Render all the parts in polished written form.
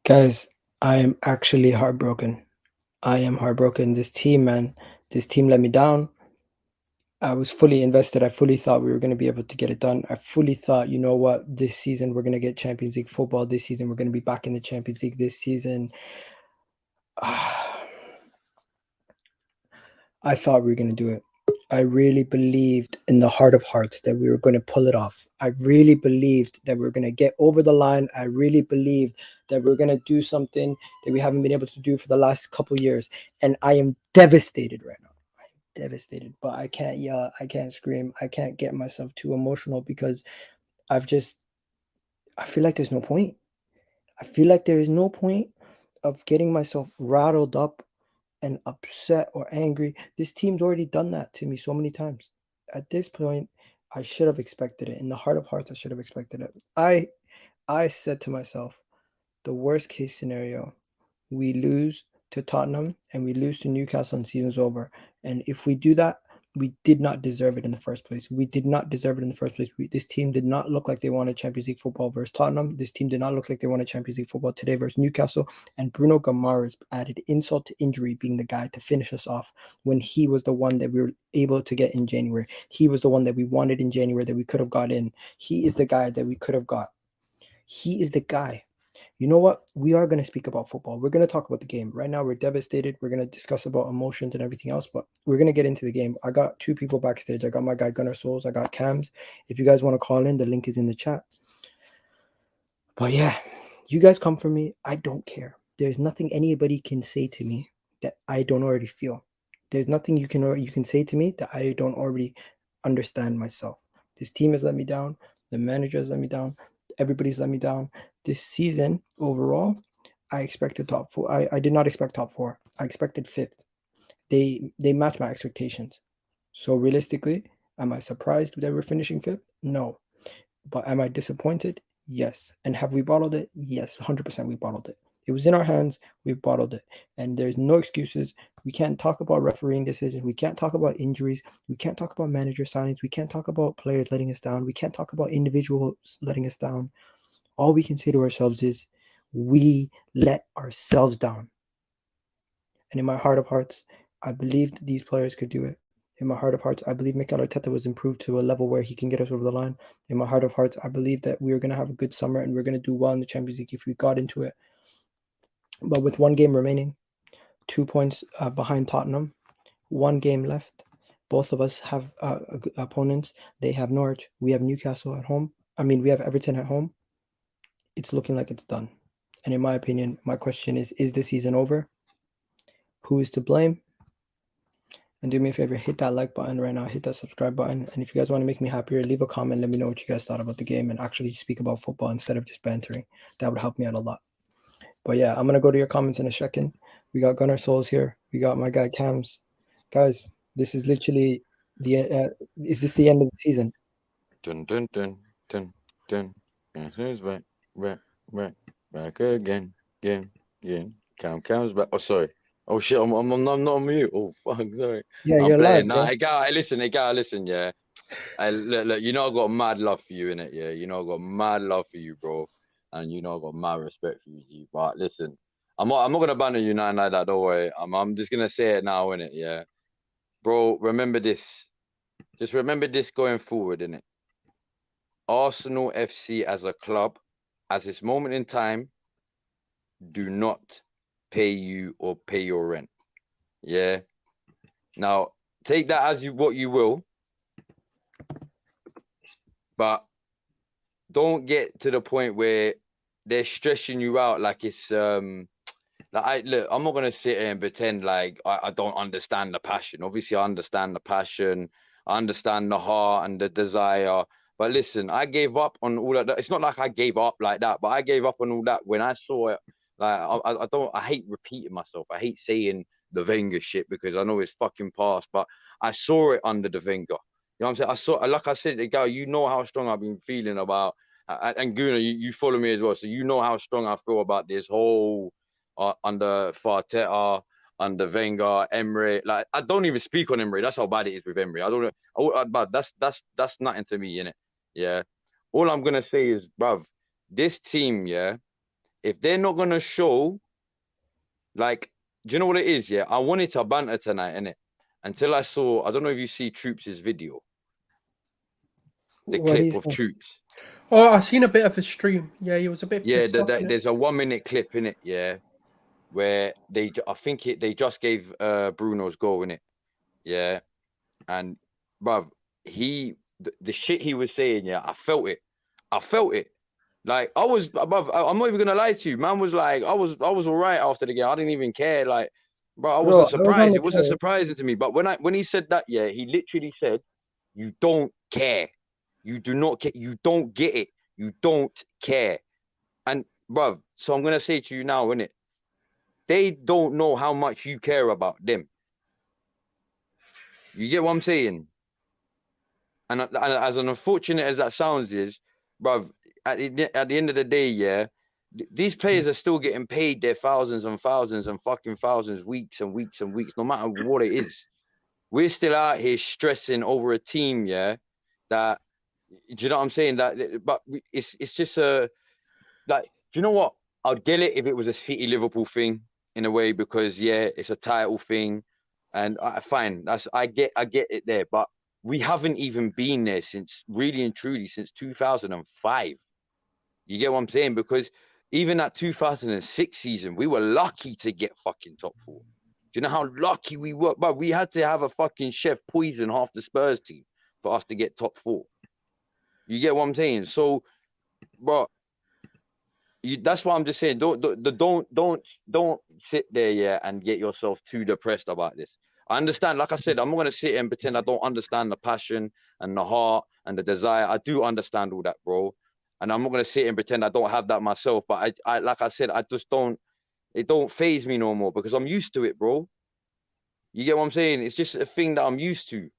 Guys, I am actually heartbroken. I am heartbroken. This team, man, this team let me down. I was fully invested. I fully thought we were going to be able to get it done. I fully thought, you know what, this season we're going to get Champions League football. This season we're going to be back in the Champions League. This season, I thought we were going to do it. I really believed in the heart of hearts that we were going to pull it off. I really believed that we were going to get over the line. I really believed that we are going to do something that we haven't been able to do for the last couple of years. And I am devastated right now. I'm devastated, but I can't yell. I can't scream. I can't get myself too emotional because I feel like there's no point. I feel like there is no point of getting myself rattled up and upset or angry. This team's already done that to me so many times. At this point, I should have expected it. In the heart of hearts, I should have expected it. I said to myself, the worst case scenario, we lose to Tottenham and we lose to Newcastle and season's over. And if we do that, we did not deserve it in the first place. We did not deserve it in the first place. This team did not look like they wanted Champions League football versus Tottenham. This team did not look like they wanted Champions League football today versus Newcastle. And Bruno Guimaraes added insult to injury, being the guy to finish us off when he was the one that we were able to get in January. He was the one that we wanted in January that we could have got in. He is the guy that we could have got. He is the guy. You know what? We are going to speak about football. We're going to talk about the game. Right now, we're devastated. We're going to discuss about emotions and everything else, but we're going to get into the game. I got two people backstage. I got my guy Gunnar Souls. I got Cams. If you guys want to call in, the link is in the chat. But yeah, you guys come for me. I don't care. There's nothing anybody can say to me that I don't already feel. There's nothing you can say to me that I don't already understand myself. This team has let me down. The manager has let me down. Everybody's let me down. This season overall, I expected top four. I did not expect top four. I expected fifth. They matched my expectations. So realistically, am I surprised that we're finishing fifth? No. But am I disappointed? Yes. And have we bottled it? Yes, 100% we bottled it. It was in our hands. We bottled it. And there's no excuses. We can't talk about refereeing decisions. We can't talk about injuries. We can't talk about manager signings. We can't talk about players letting us down. We can't talk about individuals letting us down. All we can say to ourselves is we let ourselves down. And in my heart of hearts, I believed these players could do it. In my heart of hearts, I believe Mikel Arteta was improved to a level where he can get us over the line. In my heart of hearts, I believe that we were going to have a good summer and we're going to do well in the Champions League if we got into it. But with one game remaining, 2 points behind Tottenham, one game left. Both of us have opponents. They have Norwich. We have Newcastle at home. We have Everton at home. It's looking like it's done. And in my opinion, my question is the season over? Who is to blame? And do me a favor, hit that like button right now, hit that subscribe button. And if you guys want to make me happier, leave a comment, let me know what you guys thought about the game and actually speak about football instead of just bantering. That would help me out a lot. But yeah, I'm going to go to your comments in a second. We got Gunnar Souls here. We got my guy Cams. Guys, this is literally is this the end of the season? Dun dun dun dun dun. And who's back again. Cam's back. Oh, sorry. Oh shit, I'm not on mute. Oh fuck, sorry. Yeah, I'm you're playing. live, Nah, bro. listen, yeah. Look, you know I got mad love for you in it, yeah. You know I got mad love for you, bro, and you know I got mad respect for you, G. But listen, I'm not gonna banner you nothing like that. Don't worry. I'm just gonna say it now, innit, yeah, bro. Remember this. Just remember this going forward, innit. Arsenal FC as a club, at this moment in time, do not pay you or pay your rent. Yeah. Now take that as what you will, but don't get to the point where they're stressing you out like it's look, I'm not gonna sit here and pretend like I don't understand the passion. Obviously, I understand the passion, I understand the heart and the desire. But listen, I gave up on all of that. It's not like I gave up like that, but I gave up on all that when I saw it. Like I hate repeating myself. I hate saying the Wenger shit because I know it's fucking past, but I saw it under the Wenger. You know what I'm saying? I saw, like I said, Egal, you know how strong I've been feeling about, and Guna, you follow me as well, so you know how strong I feel about this whole under Farteta, under Wenger, Emery. Like I don't even speak on Emery. That's how bad it is with Emery. I don't know, but that's nothing to me, innit? Yeah. All I'm gonna say is, bruv, this team, yeah, if they're not gonna show, like, do you know what it is? Yeah, I wanted to banter tonight, innit? Until I saw, I don't know if you see Troops' video, the What do you clip of think? Troops. Oh, I seen a bit of his stream. Yeah, he was a bit Yeah, pissed off in it. there's a 1 minute clip in it, yeah, where I think they just gave Bruno's goal in it, yeah, and bruv, the shit he was saying, yeah, I felt it. Like I was above. I'm not even gonna lie to you. Man was like, I was all right after the game. I didn't even care. Like, bro, I Bro, wasn't I was on surprised. the It wasn't terrace. surprising to me. But when he said that, yeah, he literally said, "You don't care. You do not care. You don't get it. You don't care." And bro, so I'm gonna say to you now, innit? They don't know how much you care about them. You get what I'm saying? And as unfortunate as that sounds, is, bro, at the end of the day, yeah, these players are still getting paid their thousands and thousands and fucking thousands, weeks and weeks and weeks, no matter what it is. We're still out here stressing over a team, yeah, that, do you know what I'm saying? That, but it's just like, do you know what? I'd get it if it was a City Liverpool thing in a way, because yeah, it's a title thing, and fine. I get it there, but we haven't even been there since, really and truly, since 2005. You get what I'm saying? Because even that 2006 season, we were lucky to get fucking top four. Do you know how lucky we were? But we had to have a fucking chef poison half the Spurs team for us to get top four. You get what I'm saying? So, bro, that's why I'm just saying, don't sit there, yeah, and get yourself too depressed about this. I understand, like I said, I'm not gonna sit and pretend I don't understand the passion and the heart and the desire. I do understand all that, bro. And I'm not gonna sit and pretend I don't have that myself. But I like I said, I just don't, it don't phase me no more, because I'm used to it, bro. You get what I'm saying? It's just a thing that I'm used to.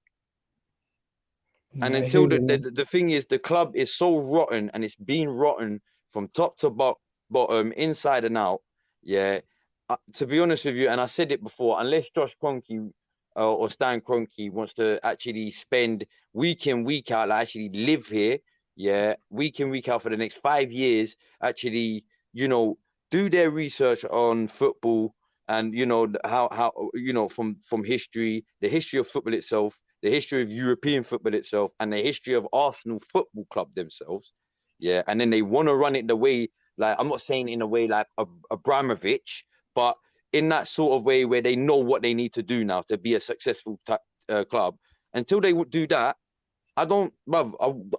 And I hear until you, man. the thing is, the club is so rotten, and it's been rotten from top to bottom, inside and out. Yeah. To be honest with you, and I said it before, unless Josh Kroenke or Stan Kroenke wants to actually spend week in, week out, like actually live here, yeah, week in, week out for the next 5 years, actually, you know, do their research on football, and you know how you know, from history, the history of football itself, the history of European football itself, and the history of Arsenal Football Club themselves. Yeah, and then they want to run it the way, like, I'm not saying in a way like Abramovich, but in that sort of way where they know what they need to do now to be a successful club. Until they would do that, I don't, bruv,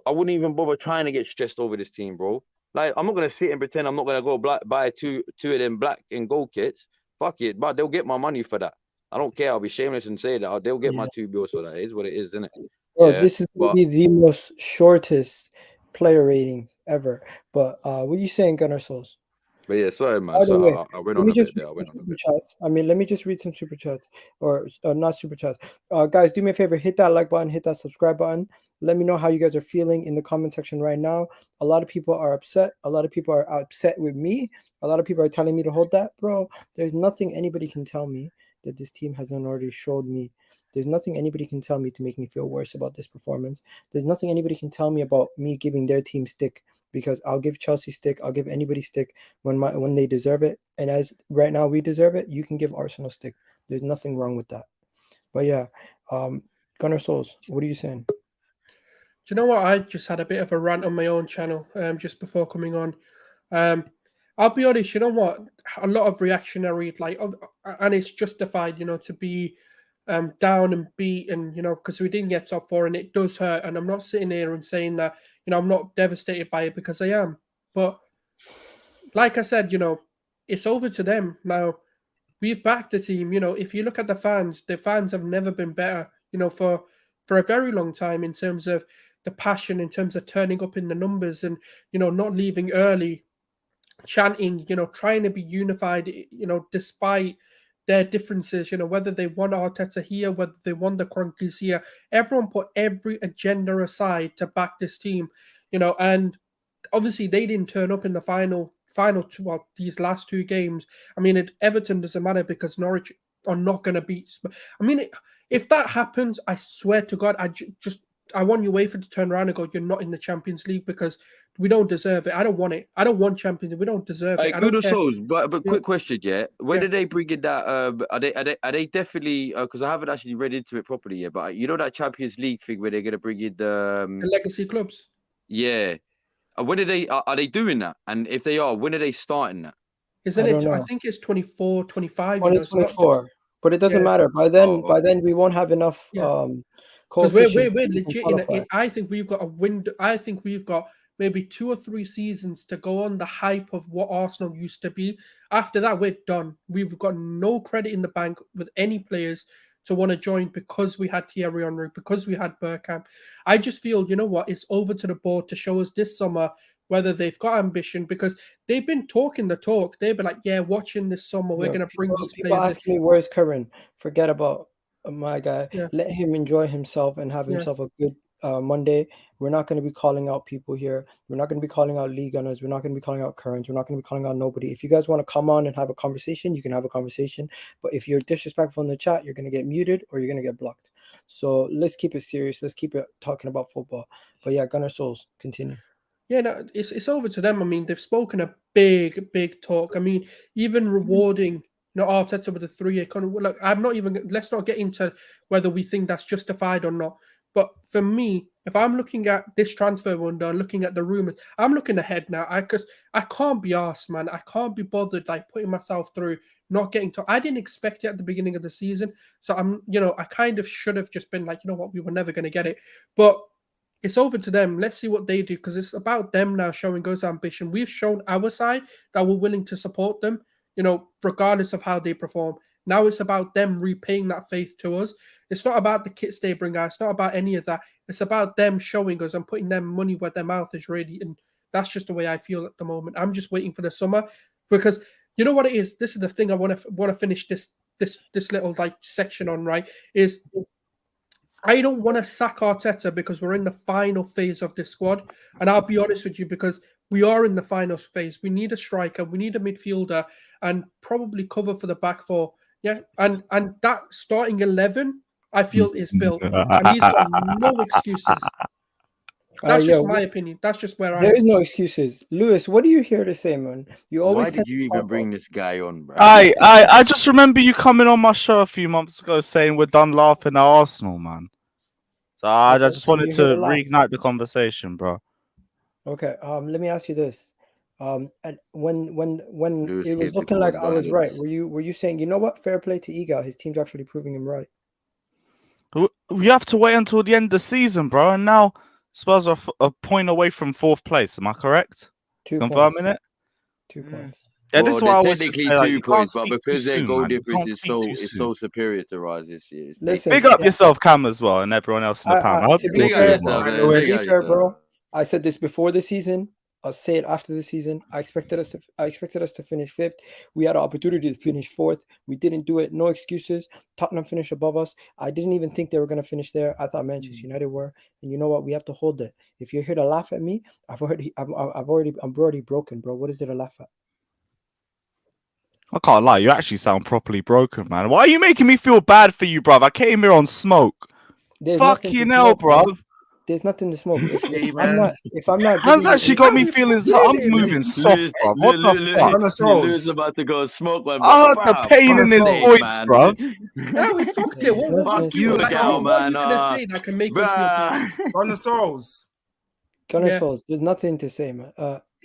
I wouldn't even bother trying to get stressed over this team, bro. Like, I'm not gonna sit and pretend I'm not gonna go buy two of them black and gold kits. Fuck it, but they'll get my money for that. I don't care. I'll be shameless and say that they'll get my Yeah. 2 bills for that. It is what it is, isn't it? Bro, Yeah, this is gonna but be the most shortest player ratings ever. But what are you saying, Gunnar Souls? yeah, sorry, man. By the So way, I went let on me a bit just there. read I some went on a super bit. chats. I mean, let me just read some super chats, or not super chats. Guys, do me a favor, hit that like button, hit that subscribe button. Let me know how you guys are feeling in the comment section right now. A lot of people are upset. A lot of people are upset with me. A lot of people are telling me to hold that, bro. There's nothing anybody can tell me that this team hasn't already showed me. There's nothing anybody can tell me to make me feel worse about this performance. There's nothing anybody can tell me about me giving their team stick, because I'll give Chelsea stick. I'll give anybody stick when they deserve it. And as right now we deserve it, you can give Arsenal stick. There's nothing wrong with that. But yeah, Gunnar Souls, what are you saying? Do you know what? I just had a bit of a rant on my own channel just before coming on. I'll be honest, you know what? A lot of reactionary, like, and it's justified, you know, to be down and beat, and you know, because we didn't get top four, and it does hurt. And I'm not sitting here and saying that, you know, I'm not devastated by it, because I am. But like I said, you know, it's over to them now. We've backed the team. You know, if you look at the fans have never been better. You know, for a very long time, in terms of the passion, in terms of turning up in the numbers, and you know, not leaving early, chanting, you know, trying to be unified, you know, despite their differences, whether they want Arteta here, whether they want the Kroenkes here. Everyone put every agenda aside to back this team, and obviously they didn't turn up in the final two, well, these last two games. I mean, Everton doesn't matter because Norwich are not going to beat. I mean, if that happens, I swear to God, I want UEFA to turn around and go, you're not in the Champions League because we don't deserve it. I don't want it. I don't want Champions League. We don't deserve it. Hey, I good don't or care. souls, but Yeah. quick question, yeah. When Yeah. did they bring in that? Are they definitely? Because I haven't actually read into it properly yet. But you know that Champions League thing where they're gonna bring in The legacy clubs. yeah. When are they doing that? And if they are, when are they starting that? Isn't I don't it? I know. think it's 24, 25. 2024. But it doesn't Yeah. matter. By then we won't have enough Yeah. Because coefficients. we're to even legit qualify. I think we've got a window. I think we've got maybe 2 or 3 seasons to go on the hype of what Arsenal used to be. After that, we're done. We've got no credit in the bank with any players to want to join because we had Thierry Henry, because we had Bergkamp. I just feel, you know what, it's over to the board to show us this summer whether they've got ambition, because they've been talking the talk. They've been like, yeah, watching this summer, we're Yeah, going to bring these people players in. asking me where's Curran. Forget about my guy. Yeah. Let him enjoy himself and have Yeah. himself a good Monday. We're not going to be calling out people here. We're not going to be calling out league gunners. We're not going to be calling out Currans. We're not going to be calling out nobody. If you guys want to come on and have a conversation, you can have a conversation. But if you're disrespectful in the chat, you're going to get muted or you're going to get blocked. So let's keep it serious. Let's keep it talking about football. But yeah, Gunner Souls, continue. Yeah, no, it's over to them. I mean, they've spoken a big talk. I mean, even rewarding Arteta with a 3-year contract. Look, I'm not even. Let's not get into whether we think that's justified or not. But for me, if I'm looking at this transfer window and looking at the rumors, I'm looking ahead now. I can't be asked, man. I can't be bothered like putting myself through not getting to. I didn't expect it at the beginning of the season, so I kind of should have just been like, you know what, we were never going to get it, but. It's over to them. Let's see what they do, because it's about them now showing us ambition. We've shown our side that we're willing to support them, regardless of how they perform. Now it's about them repaying that faith to us. It's not about the kits they bring out. It's not about any of that. It's about them showing us and putting their money where their mouth is, really. And that's just the way I feel at the moment. I'm just waiting for the summer, because you know what it is. This is the thing I want to finish this little section on, right? Is I don't want to sack Arteta because we're in the final phase of this squad. And I'll be honest with you, because we are in the final phase. We need a striker, we need a midfielder, and probably cover for the back four. Yeah. And that starting 11, I feel, is built. And he's got no excuses. That's just my opinion. That's just where I am. There is no excuses. Lewis, what are you here to say, man? You always Why did you even bring this guy on, bro? I just remember you coming on my show a few months ago saying we're done laughing at Arsenal, man. So I just wanted to reignite the conversation, bro. Okay. Let me ask you this. And when Lewis it was looking like I was right, were you saying, you know what, fair play to Egal, his team's actually proving him right? We have to wait until the end of the season, bro. And now Spurs are a point away from 4th place. Am I correct? 2 Confirming points. it? 2 points. Yeah, this is why I always say, like, 2 you can't points, but speak because too their soon, goal man. You difference can't is speak too so soon. superior to us this year. Listen, Big up yourself, Cam, as well, and everyone else in the panel. to be fair, bro, I said this before the season. I'll say it after the season. I expected us to finish 5th. We had an opportunity to finish 4th. We didn't do it. No excuses. Tottenham finished above us. I didn't even think they were going to finish there. I thought Manchester United were. And you know what? We have to hold it. If you're here to laugh at me, I'm already broken, bro. What is there to laugh at? I can't lie. You actually sound properly broken, man. Why are you making me feel bad for you, bruv? I came here on smoke. Fucking hell, bruv. There's nothing to smoke. If I'm not Has actually got me feeling so I'm moving soft, bruv. What the fuck? Lewis about to go smoke, man. I heard the pain in his voice, bruv. No, we fucked it. Fuck you, Gal, man. What are you gonna say that can make us feel bad? Gunner Souls. There's nothing to say, man.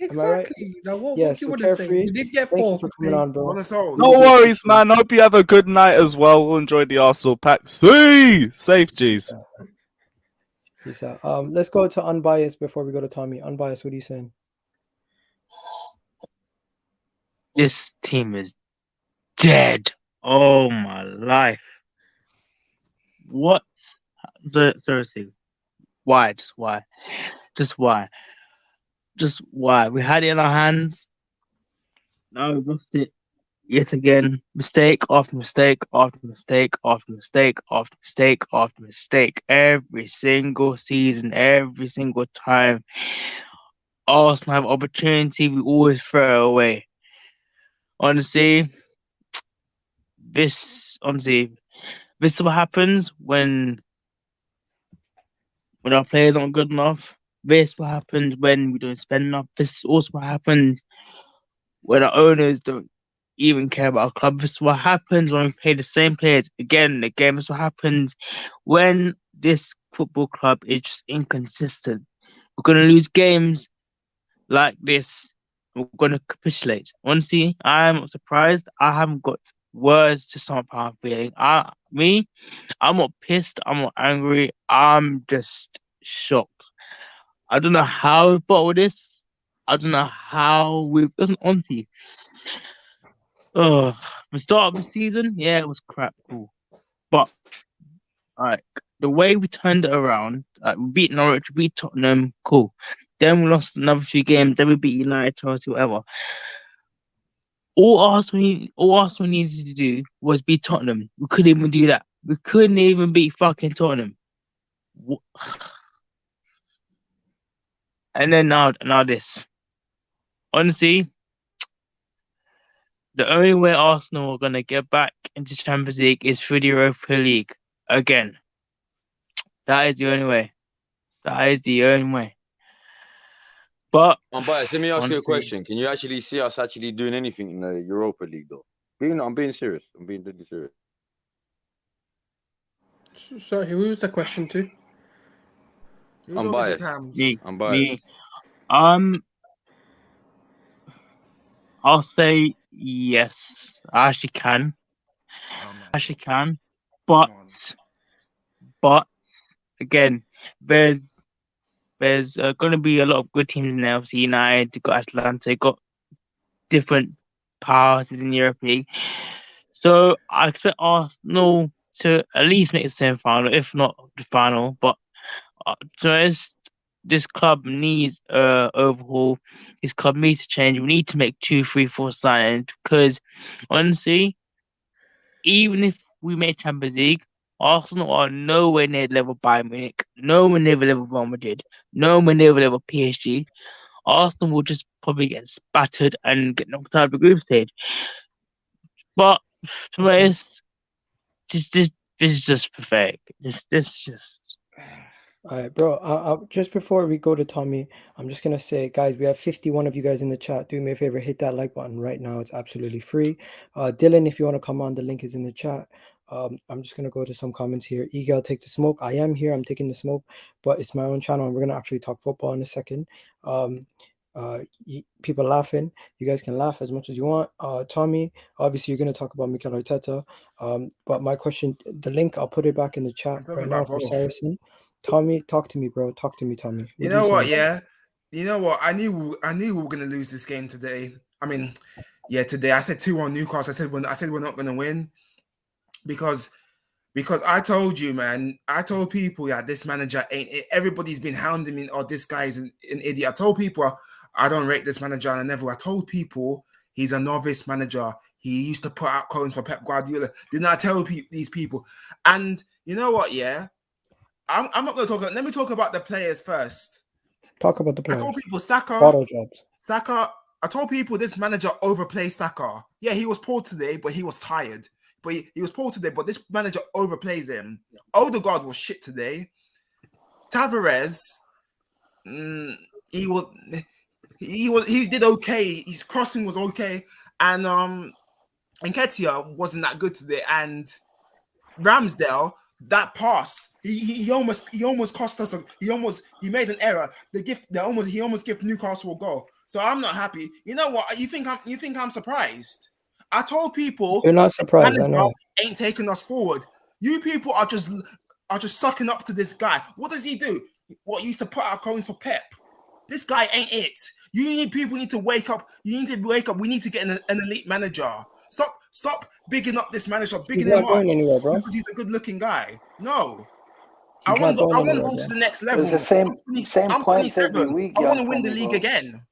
Exactly. Am I right? Now, what you want to say? We did get 4th. Thank you for coming on, bro. No worries, man. Hope you have a good night as well. We'll enjoy the Arsenal pack. See, safe, G's. Peace out. Let's go to Unbiased before we go to Tommy. Unbiased, what are you saying? This team is dead. Oh my life. What? Seriously. Why? Just why? Just why? Just why? We had it in our hands. No, we lost it. yet again, mistake after mistake after mistake after mistake after mistake after mistake. Every single season, every single time Arsenal have opportunity, we always throw it away. Honestly, this is what happens when our players aren't good enough. This is what happens when we don't spend enough. This is also what happens when our owners don't even care about our club. This is what happens when we play the same players again and again. This is what happens when this football club is just inconsistent. We're going to lose games like this. We're going to capitulate. Honestly, I'm not surprised. I haven't got words to sum up how I'm feeling. I'm not pissed. I'm not angry. I'm just shocked. I don't know how we bottled this. I don't know how we. Honestly, the start of the season, yeah, it was crap, cool, but like the way we turned it around, we beat Norwich, we beat Tottenham, cool. Then we lost another few games. Then we beat United, Chelsea, whatever. All Arsenal needed to do was beat Tottenham. We couldn't even do that. We couldn't even beat fucking Tottenham. And then now this. Honestly, the only way Arsenal are gonna get back into Champions League is through the Europa League again. That is the only way. That is the only way. But Bias, let me ask you a honestly, question. Can you actually see us actually doing anything in the Europa League though? I'm being serious. I'm being deadly serious. So who was the question to? I'm biased. I'm biased. I'll say yes. I actually can. But again, there's going to be a lot of good teams in there. Obviously, United, got Atlanta, got different powerhouses in Europe League. So I expect Arsenal to at least make the semi-final, if not the final. But this club needs overhaul. This club needs to change. We need to make 2, 3, 4 signings because honestly, even if we make Champions League, Arsenal are nowhere near the level of Bayern Munich, nowhere near the level of Real Madrid, nowhere near the level of PSG. Arsenal will just probably get spattered and get knocked out of the group stage. But to be honest, this is just pathetic. This just. All right, bro. Just before we go to Tommy, I'm just gonna say, guys, we have 51 of you guys in the chat. Do me a favor, hit that like button right now. It's absolutely free. Dylan, if you want to come on, the link is in the chat. I'm just gonna go to some comments here. Egal, take the smoke. I am here. I'm taking the smoke, but it's my own channel, and we're gonna actually talk football in a second. People laughing. You guys can laugh as much as you want. Tommy, obviously you're gonna talk about Mikel Arteta. But my question, the link, I'll put it back in the chat right now for Saracen. Tommy, talk to me, bro. Talk to me, Tommy. You know what? Yeah. You know what? I knew we were gonna lose this game today. I mean, yeah, today I said 2-1 Newcastle. I said we're not gonna win because I told you, man. I told people, yeah, this manager ain't it. Everybody's been hounding me. Oh, this guy is an idiot. I told people I don't rate this manager, and I told people he's a novice manager. He used to put out coins for Pep Guardiola. Didn't I tell these people? And you know what? Yeah. I'm not going to talk. Let me talk about the players first. Talk about the players. I told people Saka. I told people this manager overplays Saka. Yeah, he was poor today, but he was tired. But he was poor today, but this manager overplays him. Odegaard was shit today. Tavares, he did okay. His crossing was okay, and Nketiah wasn't that good today. And Ramsdale. That pass, he almost cost us. He made an error. He almost gave Newcastle a goal. So I'm not happy. You know what? You think I'm surprised? I told people you're not surprised. I know. Ain't taking us forward. You people are just sucking up to this guy. What does he do? What used to put out coins for Pep? This guy ain't it. People need to wake up. You need to wake up. We need to get an elite manager. Stop bigging up this manager. Bigging him up anywhere, bro. Because he's a good-looking guy. No, I want to go to the next level. It's the same points every week. I want to win the league again.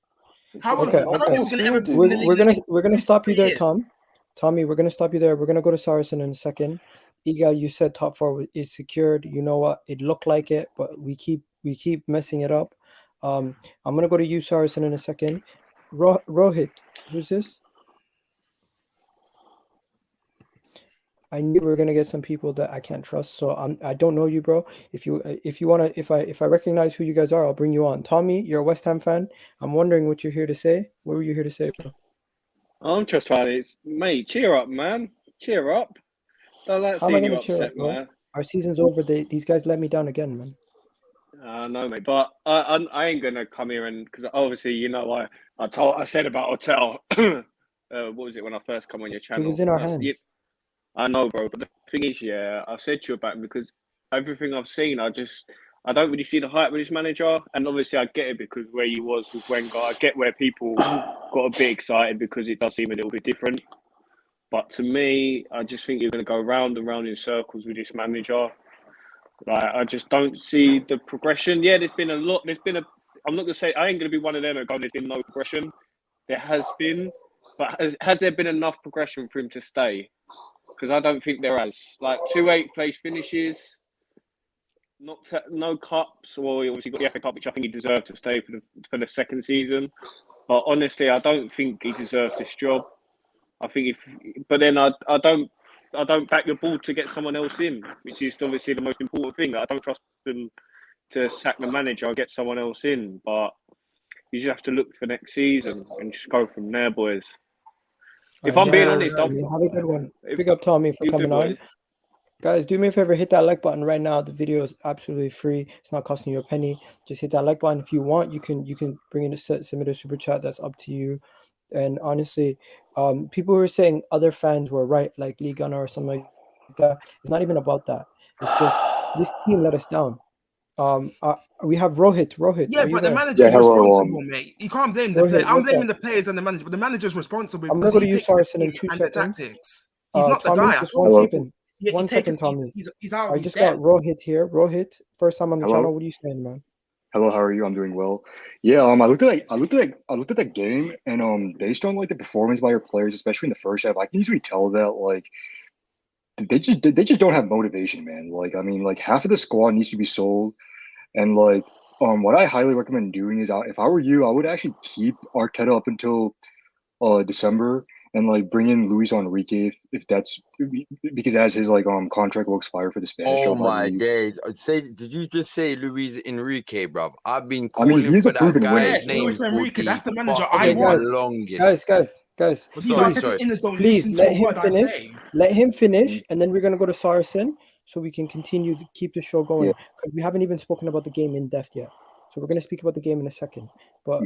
We're gonna stop you there, Tom. Tommy, we're gonna stop you there. We're gonna go to Saracen in a second. Egal, you said top four is secured. You know what? It looked like it, but we keep messing it up. I'm gonna go to you, Saracen, in a second. Rohit, who's this? I knew we were gonna get some people that I can't trust, so I don't know you, bro. If you wanna, if I recognize who you guys are, I'll bring you on. Tommy, you're a West Ham fan. I'm wondering what you're here to say. What were you here to say, bro? I'm just trying to, mate. Cheer up, man. Cheer up. Don't like How am I seeing you gonna cheer upset, up, bro? man. Our season's over. These guys let me down again, man. No, mate. But I ain't gonna come here and because obviously you know I said about Hotel. What was it when I first come on your channel? It was in our hands. I know, bro. But the thing is, yeah, I said to you about him because everything I've seen, I don't really see the hype with this manager. And obviously, I get it because where he was with Wenger. I get where people got a bit excited because it does seem a little bit different. But to me, I just think you're going to go round and round in circles with this manager. Like, I just don't see the progression. Yeah, there's been a lot. I'm not going to say, I ain't going to be one of them and go, there's been no progression. There has been. But has there been enough progression for him to stay? Because I don't think there has. Like 2 8th place finishes, no cups. Well, he obviously got the FA Cup, which I think he deserved to stay for the second season. But honestly, I don't think he deserves this job. I think but then I don't back the ball to get someone else in, which is obviously the most important thing. I don't trust them to sack the manager or get someone else in. But you just have to look for next season and just go from there, boys. If I'm being honest, have a good one. Big up Tommy for coming on. Guys, do me a favor, hit that like button right now. The video is absolutely free. It's not costing you a penny. Just hit that like button. If you want, you can bring in submit a super chat. That's up to you. And honestly, people were saying other fans were right, like Lee Gunner or something like that. It's not even about that. It's just this team let us down. We have Rohit. Yeah, but the manager's responsible, mate. You can't blame the player. I'm blaming the players and the manager, but the manager's responsible. I'm not going to use Saracen in 2 seconds. Tactics. He's not Tommy, the guy. just one second. Yeah, 1 second, Tommy. He's out. I just got Rohit here. Rohit, first time on the channel. What are you saying, man? Hello, how are you? I'm doing well. Yeah, I looked at that game, and based on like the performance by your players, especially in the first half, I can easily tell that like they just don't have motivation, man. Like I mean, like half of the squad needs to be sold, and like what I highly recommend doing is if I were you, I would actually keep Arteta up until December. And like bring in Luis Enrique if that's because as his like contract will expire for the Spanish job. Oh my days! Did you just say Luis Enrique, bruv? I've been calling he's a proven winner. Yes, Luis Enrique. That's the manager I want. Guys. Please let him finish. Let him finish, and then we're gonna go to Saracen so we can continue to keep the show going because we haven't even spoken about the game in depth yet. So we're going to speak about the game in a second. But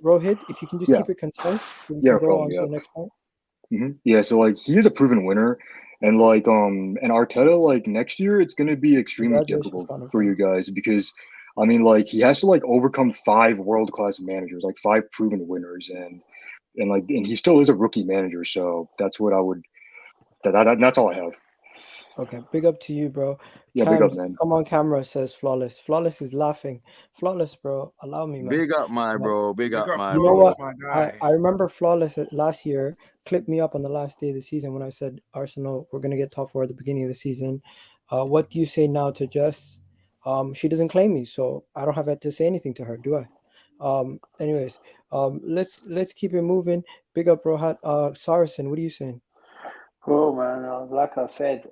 Rohit, if you can just keep it concise, so we can go on to the next point. Yeah, so like he is a proven winner, and like and Arteta, like next year it's going to be extremely difficult for you guys because I mean like he has to like overcome 5 world-class managers, like 5 proven winners, and he still is a rookie manager. So that's what I would. That's all I have. Okay, big up to you, bro. Yeah, big up, man. Come on camera, says Flawless. Flawless is laughing. Flawless, bro. Allow me, man. Big up, my bro. Big up, my bro. You know what? I remember Flawless last year clipped me up on the last day of the season when I said, Arsenal, we're going to get top 4 at the beginning of the season. What do you say now to Jess? She doesn't claim me, so I don't have to say anything to her, do I? Anyways, let's keep it moving. Big up, bro. Saracen, what are you saying? Bro, man, like I said,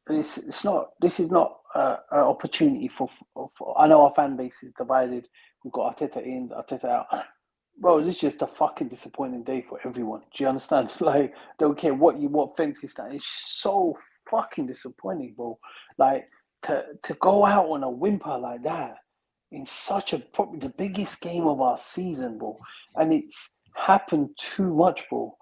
this is not an opportunity for. I know our fan base is divided. We've got Arteta in, Arteta out. Bro, this is just a fucking disappointing day for everyone. Do you understand? Like, don't care what fence you stand. It's so fucking disappointing, bro. Like to go out on a whimper like that in probably the biggest game of our season, bro, and it's happened too much, bro.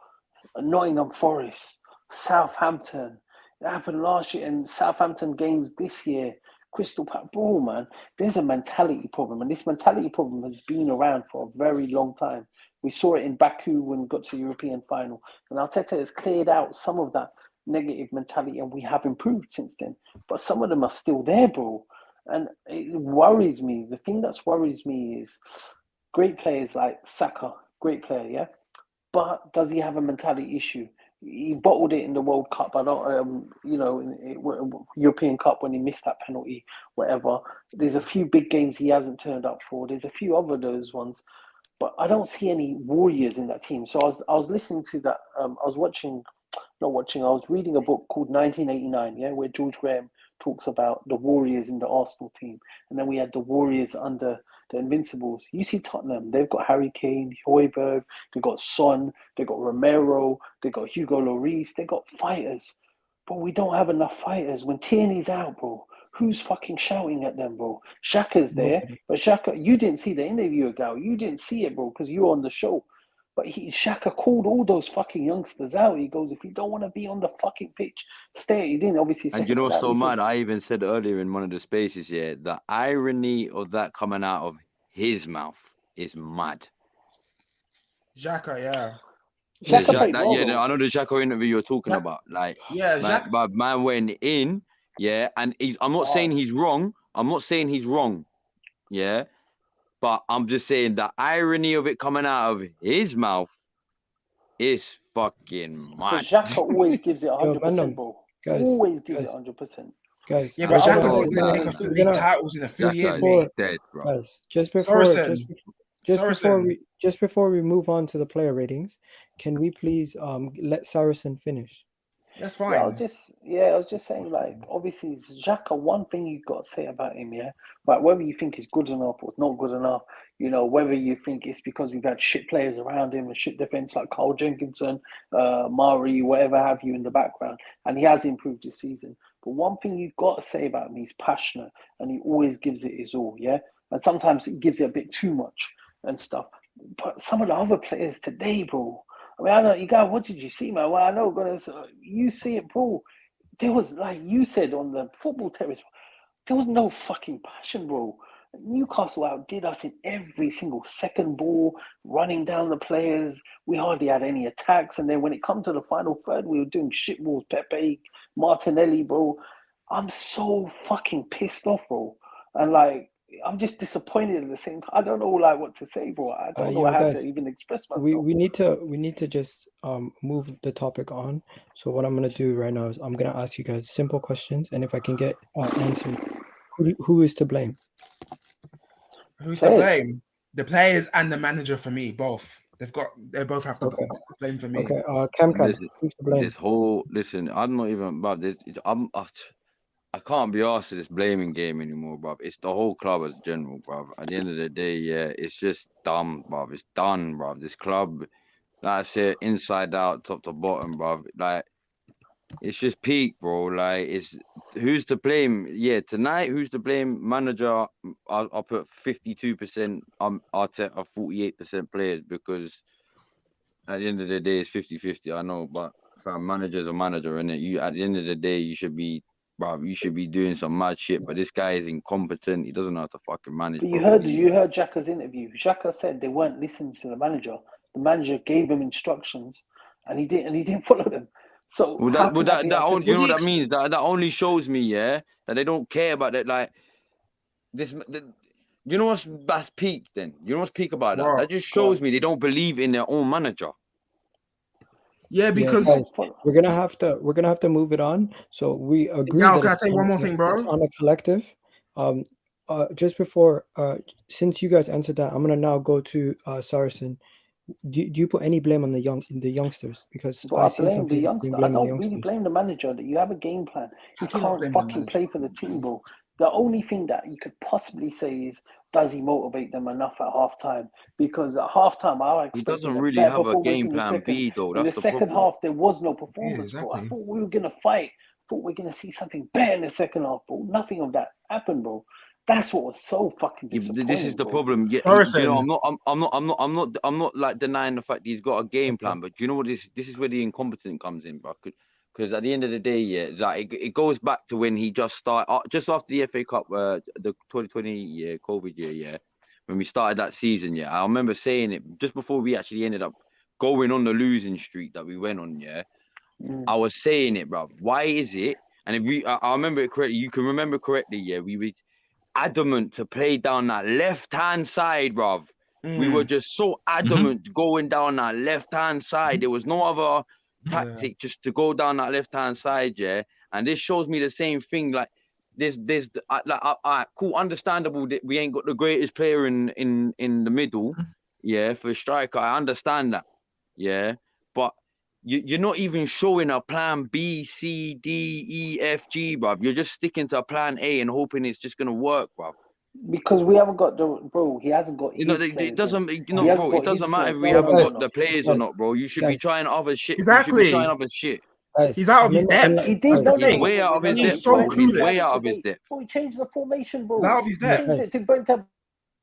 Nottingham Forest, Southampton. It happened last year, and Southampton games this year. Crystal Palace, bro, man. There's a mentality problem, and this mentality problem has been around for a very long time. We saw it in Baku when we got to the European final, and Arteta has cleared out some of that negative mentality, and we have improved since then. But some of them are still there, bro, and it worries me. The thing that worries me is great players like Saka, great player, yeah. But does he have a mentality issue? He bottled it in the World Cup. I don't, European Cup when he missed that penalty, whatever. There's a few big games he hasn't turned up for. There's a few other those ones, but I don't see any warriors in that team. So I was listening to that. I was reading a book called 1989, yeah, where George Graham talks about the warriors in the Arsenal team, and then we had the warriors under the Invincibles. You see Tottenham, they've got Harry Kane, Højbjerg, they've got Son, they've got Romero, they've got Hugo Lloris, they've got fighters. But we don't have enough fighters. When Tierney's out, bro, who's fucking shouting at them, bro? Xhaka's there, but Xhaka, you didn't see the interview, Egal. You didn't see it, bro, because you were on the show. But Xhaka called all those fucking youngsters out. He goes, if you don't want to be on the fucking pitch, stay. He didn't obviously say And you know what's that. so mad? I even said earlier in one of the spaces, yeah, the irony of that coming out of his mouth is mad. Xhaka, yeah. Xhaka played well, yeah, I know the Xhaka interview you're talking about. Like, but man went in, yeah, and I'm not saying he's wrong. I'm not saying he's wrong, yeah. But I'm just saying the irony of it coming out of his mouth is fucking mad. Because Xhaka always gives it 100%, bro. Always gives it 100%. Guys, yeah, but Xhaka's going to take us to league titles in a few years, mate. Guys, just before we move on to the player ratings, can we please let Saracen finish? That's fine. Yeah, I was just saying, like, obviously, Xhaka, one thing you've got to say about him, yeah? Like, whether you think he's good enough or not good enough, you know, whether you think it's because we've had shit players around him and shit defense like Carl Jenkinson, Mari, whatever have you in the background, and he has improved this season. But one thing you've got to say about him, he's passionate and he always gives it his all, yeah? And sometimes he gives it a bit too much and stuff. But some of the other players today, bro, I mean, I know, Egal, what did you see, man? Well, I know, you see it, bro. There was, like you said, on the football terrace, there was no fucking passion, bro. Newcastle outdid us in every single second ball, running down the players. We hardly had any attacks. And then when it comes to the final third, we were doing shit balls, Pepe, Martinelli, bro. I'm so fucking pissed off, bro. And, like, I'm just disappointed at the same time. I don't know like what to say, bro. I don't know how to even express myself. We need to just move the topic on. So what I'm gonna do right now is I'm gonna ask you guys simple questions, and if I can get answers, who is to blame? Who's to blame? The players and the manager for me, both. They both have to blame for me. Okay, Cam, who's to blame? Listen, I'm not even about this. I can't be asked to this blaming game anymore, bruv. It's the whole club as general, bruv. At the end of the day, yeah, it's just dumb, bruv. It's done, bruv. This club, like I said, inside out, top to bottom, bruv. Like, it's just peak, bro. Like, who's to blame? Yeah, tonight, who's to blame? Manager, I'll put 52% Arteta, 48% players, because at the end of the day, it's 50-50, I know, but manager's a manager, innit? At the end of the day, you should be doing some mad shit, but this guy is incompetent. He doesn't know how to fucking manage. But you heard Xhaka's interview. Xhaka said they weren't listening to the manager. The manager gave him instructions, and he didn't follow them. So you know what that means? That only shows me, yeah, that they don't care about that. Like this, you know that's peak. Then you know what's peak about that? Wow. That just shows me they don't believe in their own manager. Yeah, because guys, we're gonna have to move it on. So we agree. Now, can I say one more thing, bro? On a collective. Just before, since you guys answered that, I'm gonna now go to Saracen. Do you put any blame on the youngsters? Because I blame the youngsters. I don't really blame the manager. That you have a game plan. You can't fucking play for the team, bro. The only thing that you could possibly say is, does he motivate them enough at halftime? Because at halftime, I expected he doesn't really have a game plan B, though. In the second half, there was no performance. Yeah, exactly. I thought we were gonna fight. I thought we were gonna see something better in the second half, bro. Nothing of that happened, bro. That's what was so fucking disappointing. This is the problem. Yeah, I'm not like denying the fact that he's got a game plan, but do you know what this is where the incompetence comes in, bro? Because at the end of the day, yeah, like it goes back to when he just started, just after the FA Cup, the 2020 COVID year, yeah, when we started that season, yeah. I remember saying it just before we actually ended up going on the losing streak that we went on, yeah. I was saying it, bro. Why is it? And if I remember it correctly, you can remember correctly, yeah. We were adamant to play down that left-hand side, bruv. We were just so adamant going down that left-hand side. There was no other tactic just to go down that left-hand side, yeah. And this shows me the same thing. Like, cool, understandable that we ain't got the greatest player in the middle, yeah, for a striker. I understand that, yeah. But you're not even showing a plan B, C, D, E, F, G, bruv. You're just sticking to a plan A and hoping it's just gonna work, bruv. Because we haven't got bro. He hasn't got. It doesn't. Bro. It doesn't matter if we haven't got the players or not, bro. You should be trying other shit. Exactly. You should be trying other shit. He's out of his depth. He did. He's way out of his depth. He's so clueless. Way out of his depth. Bro, he changed the formation, bro. He's out of his depth.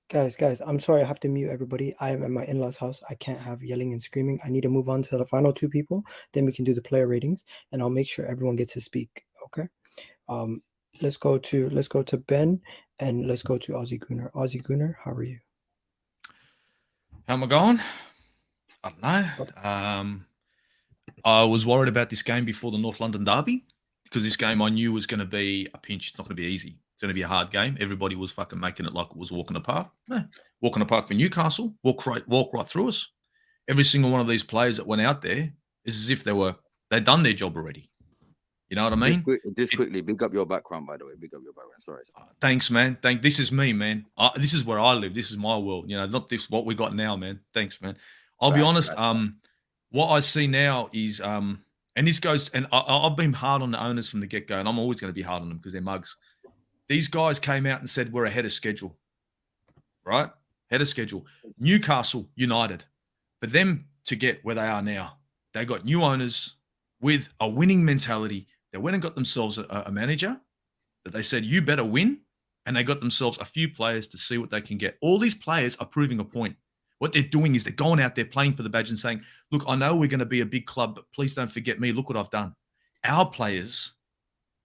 Guys, I'm sorry I have to mute everybody. I am at my in-laws' house. I can't have yelling and screaming. I need to move on to the final 2 people. Then we can do the player ratings, and I'll make sure everyone gets to speak. Okay. Let's go to Ben, and let's go to Aussie Gunner. Aussie Gunner, how are you? How am I going? I don't know. I was worried about this game before the North London derby because this game I knew was going to be a pinch. It's not going to be easy. It's going to be a hard game. Everybody was fucking making it like it was a walk in the park. Walk in the park for Newcastle. Walk right through us. Every single one of these players that went out there is as if they'd done their job already. You know what I mean? Just quickly, big up your background, by the way. Big up your background. Sorry. Thanks, man. This is me, man. This is where I live. This is my world. You know, not this what we got now, man. Thanks, man. I'll be honest. What I see now is, and this goes, and I've been hard on the owners from the get-go, and I'm always going to be hard on them because they're mugs. These guys came out and said we're ahead of schedule, right? Ahead of schedule. Newcastle United, for them to get where they are now, they got new owners with a winning mentality. They went and got themselves a manager that they said, you better win. And they got themselves a few players to see what they can get. All these players are proving a point. What they're doing is they're going out there playing for the badge and saying, look, I know we're going to be a big club, but please don't forget me. Look what I've done. Our players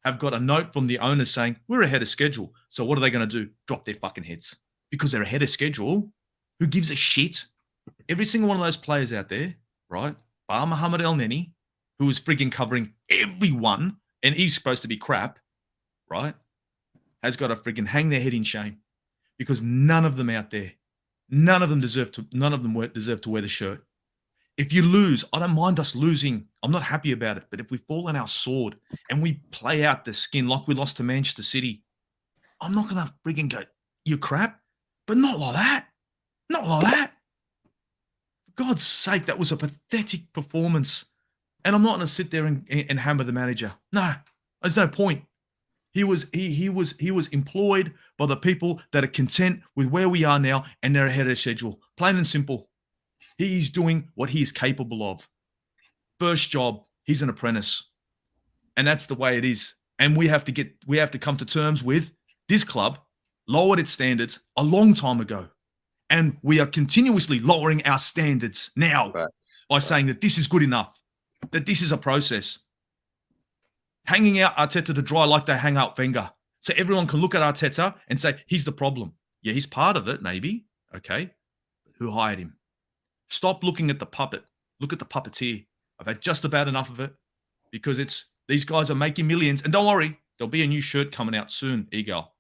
have got a note from the owners saying, we're ahead of schedule. So what are they going to do? Drop their fucking heads. Because they're ahead of schedule. Who gives a shit? Every single one of those players out there, right? Bar Mohamed El Neni, who is frigging covering everyone, and he's supposed to be crap, right? Has got to frigging hang their head in shame. Because none of them out there, none of them deserve to wear the shirt. If you lose, I don't mind us losing. I'm not happy about it. But if we fall on our sword and we play out the skin like we lost to Manchester City, I'm not going to frigging go, you crap. But not like that. Not like that. For God's sake, that was a pathetic performance. And I'm not going to sit there and hammer the manager. No, there's no point. He was employed by the people that are content with where we are now, and they're ahead of schedule. Plain and simple. He's doing what he is capable of. First job, he's an apprentice. And that's the way it is. And we have to come to terms with this club lowered its standards a long time ago. And we are continuously lowering our standards now by saying that this is good enough, that this is a process. Hanging out Arteta to dry like they hang out Wenger. So everyone can look at Arteta and say, he's the problem. Yeah, he's part of it, maybe. Okay. But who hired him? Stop looking at the puppet. Look at the puppeteer. I've had just about enough of it because these guys are making millions. And don't worry, there'll be a new shirt coming out soon, Egal.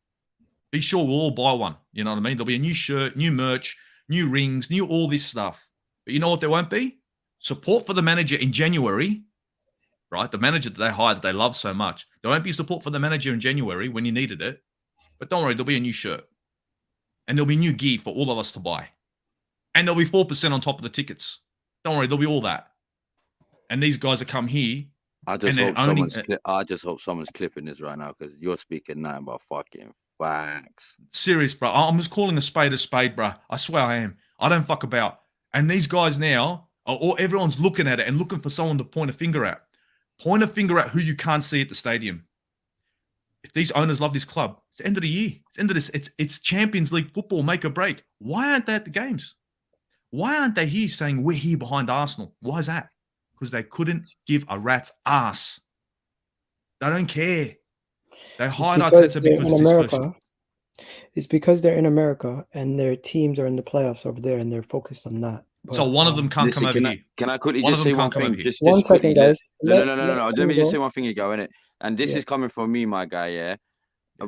Be sure we'll all buy one. You know what I mean? There'll be a new shirt, new merch, new rings, new all this stuff. But you know what there won't be? Support for the manager in January, right? The manager that they hired that they love so much. There won't be support for the manager in January when you needed it. But don't worry, there'll be a new shirt. And there'll be new gear for all of us to buy. And there'll be 4% on top of the tickets. Don't worry, there'll be all that. And these guys have come here. I just hope someone's clipping this right now because you're speaking nothing about fucking facts. Serious, bro. I'm just calling a spade, bro. I swear I am. I don't fuck about. And these guys now, everyone's looking at it and looking for someone to point a finger at. Point a finger at who you can't see at the stadium. If these owners love this club, it's the end of the year. It's the end of this. It's Champions League football, make or break. Why aren't they at the games? Why aren't they here saying we're here behind Arsenal? Why is that? Because they couldn't give a rat's ass. They don't care. They hired Arteta because in America. It's because they're in America and their teams are in the playoffs over there and they're focused on that. But, so one of them can't come over here. Can I quickly just say one thing? Just 1 second, guys. No. Let me just say one thing, you go, innit? And this is coming from me, my guy, yeah?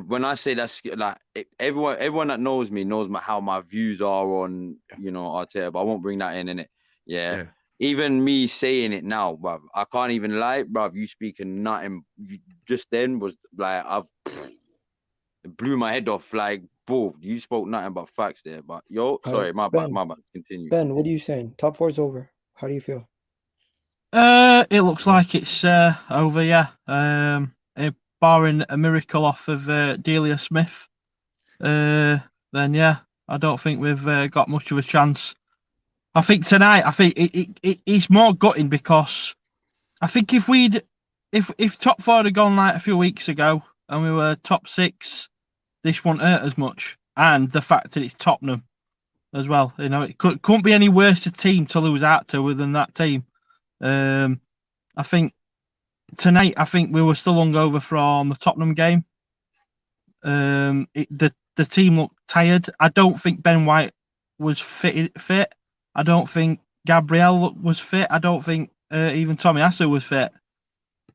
When I say that's like everyone that knows me knows how my views are on, Arteta, but I won't bring that in, innit? Yeah. even me saying it now, bruv, I can't even lie, bruv. You speaking nothing just then was like it blew my head off. Like, bro, you spoke nothing but facts there. But sorry, my bad. Continue. Ben, what are you saying? Top 4 is over. How do you feel? It looks like it's over, yeah. Barring a miracle off of Delia Smith, then yeah, I don't think we've got much of a chance. I think tonight, it's more gutting because I think if top 4 had gone like a few weeks ago and we were top 6, this won't hurt as much. And the fact that it's Tottenham as well, you know, it couldn't be any worse a team to lose out to than that team. I think tonight, we were still hungover from the Tottenham game. The team looked tired. I don't think Ben White was fit. I don't think Gabriel was fit. I don't think even Tommy Asu was fit.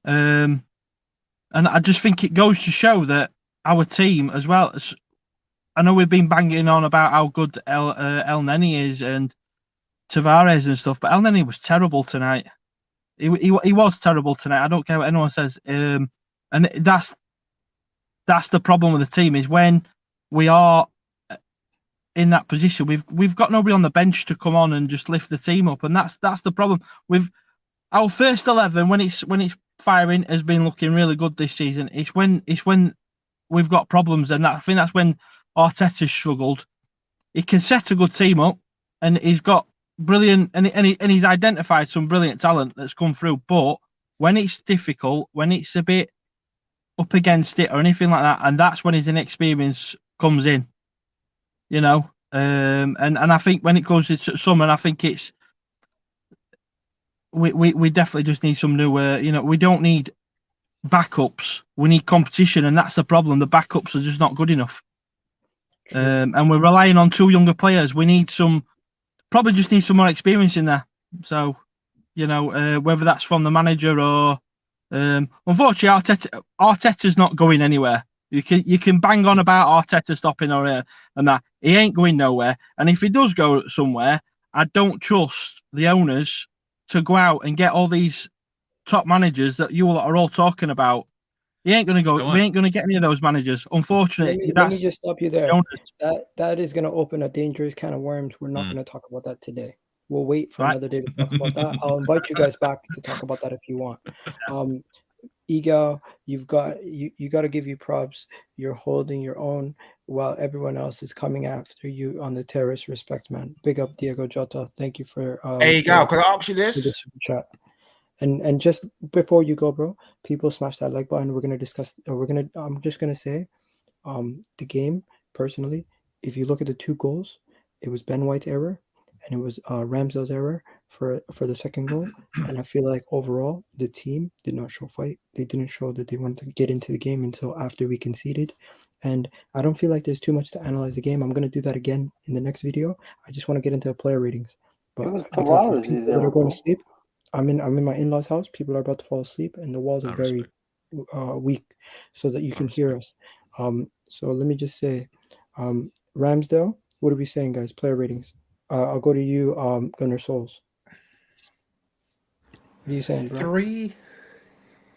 And I just think it goes to show that our team, as well as, I know we've been banging on about how good El Neni is and Tavares and stuff, but El Neni was terrible tonight. He was terrible tonight. I don't care what anyone says. And that's the problem with the team, is when we are in that position, we've got nobody on the bench to come on and just lift the team up, and that's the problem. With our first 11, when it's firing, has been looking really good this season. It's when we've got problems, and I think that's when Arteta's struggled. He can set a good team up, and he's got brilliant, and he's identified some brilliant talent that's come through. But when it's difficult, when it's a bit up against it or anything like that, and that's when his inexperience comes in, you know. And I think when it goes to summer, I think it's we definitely just need some new. You know, we don't need backups. We need competition, and that's the problem. The backups are just not good enough. And we're relying on 2 younger players. We need probably just need some more experience in there. So, you know, whether that's from the manager or, unfortunately, Arteta's not going anywhere. You can bang on about Arteta stopping or and that. He ain't going nowhere. And if he does go somewhere, I don't trust the owners to go out and get all these top managers that you are all talking about. He ain't going to go. We ain't going to get any of those managers. Unfortunately, let me just stop you there. That is going to open a dangerous can of worms. We're not going to talk about that today. We'll wait for another day to talk about that. I'll invite you guys back to talk about that if you want. Egal, you got to give you props. You're holding your own while everyone else is coming after you on the terrace. Respect, man. Big up Diego Jota. Thank you for hey Egal, can I ask you this? Chat. And just before you go, bro, people smash that like button. We're gonna discuss. I'm just gonna say, the game personally. If you look at the 2 goals, it was Ben White's error, and it was Ramsdale's error for the second goal. And I feel like overall the team did not show fight. They didn't show that they wanted to get into the game until after we conceded. And I don't feel like there's too much to analyze the game. I'm gonna do that again in the next video. I just want to get into player ratings. But because people that are going to sleep. I'm in my in-laws' house. People are about to fall asleep, and the walls are very weak, so that you can hear us. So let me just say, Ramsdale, what are we saying, guys? Player ratings. I'll go to you, Gunnar Souls. What are you saying, bro? 3.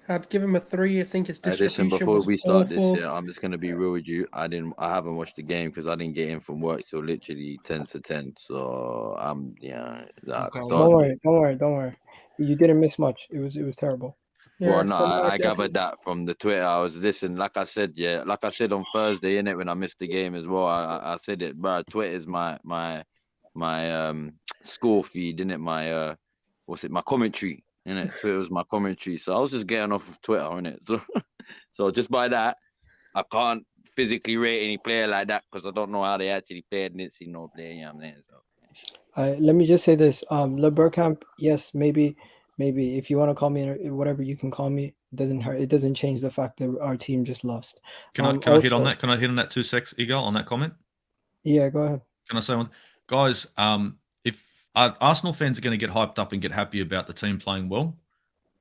I'd give him a 3. I think his distribution Listen, before was we start awful. this, I'm just gonna be real with you. I haven't watched the game because I didn't get in from work till literally 10 to 10. So Don't worry. You didn't miss much. It was terrible. Yeah, well, no, I gathered that from the Twitter. I was listening, like I said on Thursday, innit, when I missed the game as well. I said it, bro. Twitter is my score feed, innit? My my commentary, innit? Twitter was my commentary. So I was just getting off of Twitter, innit? So just by that, I can't physically rate any player like that because I don't know how they actually played. Didn't see no player, you know what I'm saying? So. Let me just say this. Le Bergkamp, yes, maybe if you want to call me whatever you can call me, it doesn't hurt. It doesn't change the fact that our team just lost. Can I hit on that? Can I hit on that 2 secs, Egal, on that comment? Yeah, go ahead. Can I say one? Guys, if Arsenal fans are going to get hyped up and get happy about the team playing well,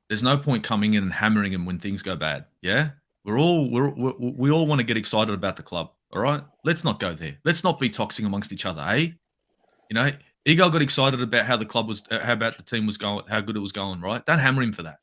there's no point coming in and hammering them when things go bad. Yeah, we all want to get excited about the club. All right, let's not go there. Let's not be toxic amongst each other, eh? You know, Egal got excited about how the club was, how about the team was going, how good it was going. Right? Don't hammer him for that.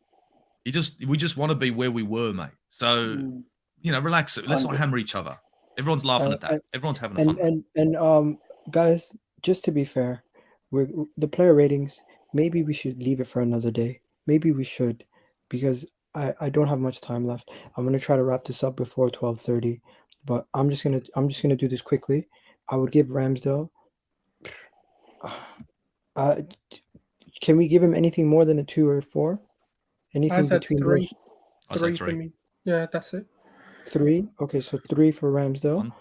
We just want to be where we were, mate. So relax. Let's not hammer each other. Everyone's laughing at that. Everyone's having fun. And guys, just to be fair, the player ratings. Maybe we should leave it for another day. Maybe we should, because I don't have much time left. I'm gonna try to wrap this up before 12:30, but I'm just gonna do this quickly. I would give Ramsdale. Can we give him anything more than a 2 or 4? Anything between 3. I said 3 3. for me. Yeah, that's it. 3. Okay, so 3 for Ramsdale.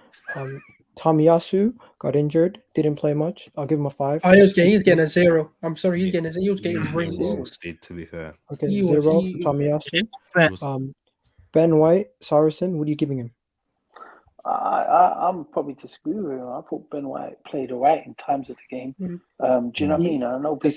Tomiyasu got injured, didn't play much. I'll give him a 5. He's getting a 0. I'm sorry, he's getting a 0. He was getting ringed. Exhausted, to be fair. Okay, 0 for Tomiyasu. Ben White, Saracen, what are you giving him? I'm probably disagree with him. I thought Ben White played all right in times of the game. Do you know what I mean? I know the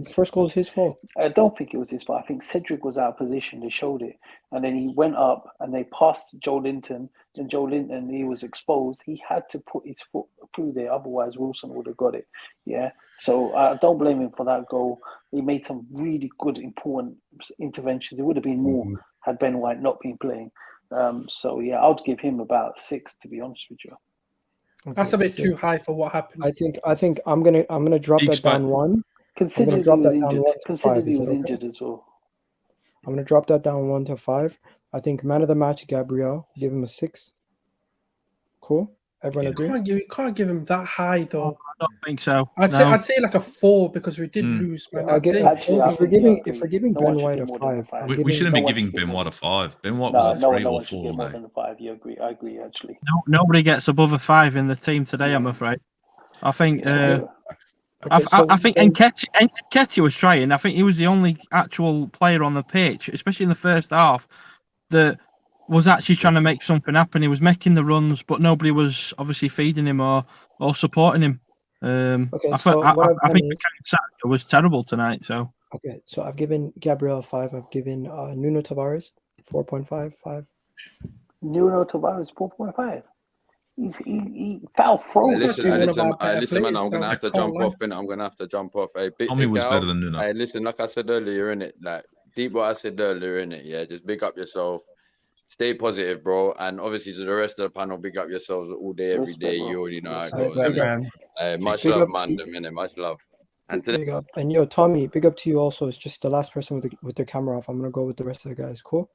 first goal is his fault. I don't think it was his fault. I think Cedric was out of position. They showed it, and then he went up and they passed Joe Linton. And Joe Linton, he was exposed. He had to put his foot through there, otherwise Wilson would have got it. Yeah, so I don't blame him for that goal. He made some really good, important interventions. It would have been more had Ben White not been playing. So yeah, I'd give him about 6, to be honest with you. Okay, that's a bit 6. too high for what happened. I think I'm gonna drop that down 1. Considering he was injured. Considering he was injured as well. I'm gonna drop that down 1 to 5. I think man of the match, Gabriel. Give him a 6. Cool. Everyone agree? You can't give him that high though. I don't think so. I'd say like a 4 because we did lose, man. If we're giving Ben White a 5, we shouldn't be giving Ben White a 5. Ben White was a 3 or 4. More than a 5. You agree? I agree actually. Nobody gets above a 5 in the team today. I'm afraid. I think. I think Nketiah was trying. I think he was the only actual player on the pitch, especially in the first half, that was actually trying to make something happen. He was making the runs, but nobody was obviously feeding him or supporting him. I think Saka was terrible tonight. So I've given Gabriel a 5. I've given Nuno Tavares 4.5. 5. Nuno Tavares 4.5. He foul froze. Listen, man. I'm gonna have to jump off. I'm gonna have to jump off. Tommy was better than Nuno. Listen, like I said earlier, in it, like deep what I said earlier, in it. Yeah, just big up yourself. Stay positive, bro. And obviously to the rest of the panel, big up yourselves all day, every day. You already know how it goes. Much love, man. The minute, much love. And big up. And yo, Tommy, big up to you also. It's just the last person with their camera off. I'm gonna go with the rest of the guys. Cool.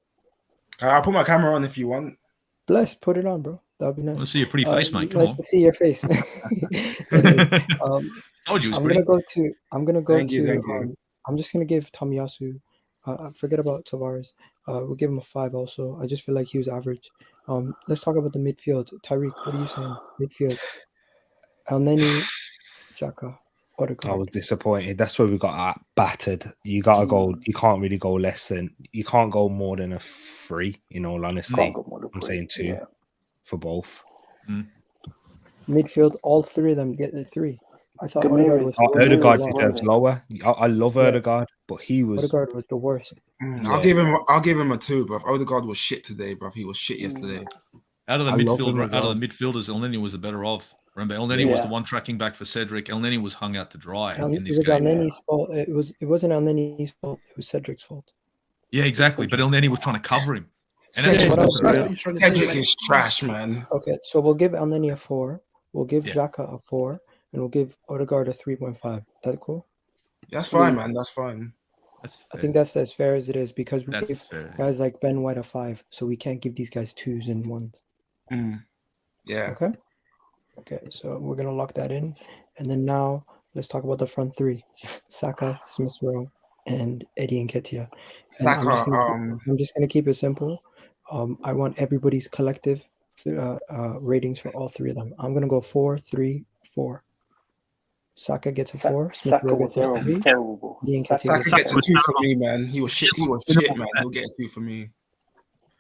I'll put my camera on if you want. Bless, put it on, bro. That'd be nice. Let's see your pretty face, mate. Come nice on. to see your face. Anyways, told you it was I'm pretty. gonna go to. I'm just gonna give Tomiyasu. Forget about Tavares. We'll give him a 5 also. I just feel like he was average. Let's talk about the midfield. Tyreek, what are you saying? Midfield. Elneny, Xhaka, Odegaard. I was disappointed. That's where we got battered. You gotta go. You can't really go less than. You can't go more than a 3. In all honesty, I'm saying 2 for both. Midfield, all 3 of them get the 3. I thought Odegaard deserves lower. I love Odegaard, but Odegaard was the worst. I'll give him a 2, bro. Odegaard was shit today, bro. He was shit yesterday. Out of the midfielders, Elneny was the better of. Remember, Elneny was the one tracking back for Cedric. Elneny was hung out to dry in this game. Elneny's fault. It wasn't Elneny's fault. It was Cedric's fault. Yeah, exactly. But Elneny was trying to cover him. Cedric is trash, man. Okay, so we'll give Elneny a 4. We'll give Xhaka a 4. And we'll give Odegaard a 3.5. That cool? That's fine, man. That's fine. I think that's as fair as it is because we give guys like Ben White a 5, so we can't give these guys 2s and 1s. Yeah. Okay. So we're gonna lock that in, and then now let's talk about the front 3: Saka, Smith Rowe, and Eddie Nketiah. Saka. I'm just gonna keep it simple. I want everybody's collective ratings for all 3 of them. I'm gonna go 4, 3, 4. Saka gets a 4. Saka was terrible. Saka gets a 2 for me, man. He was shit. Man. He'll get a 2 for me.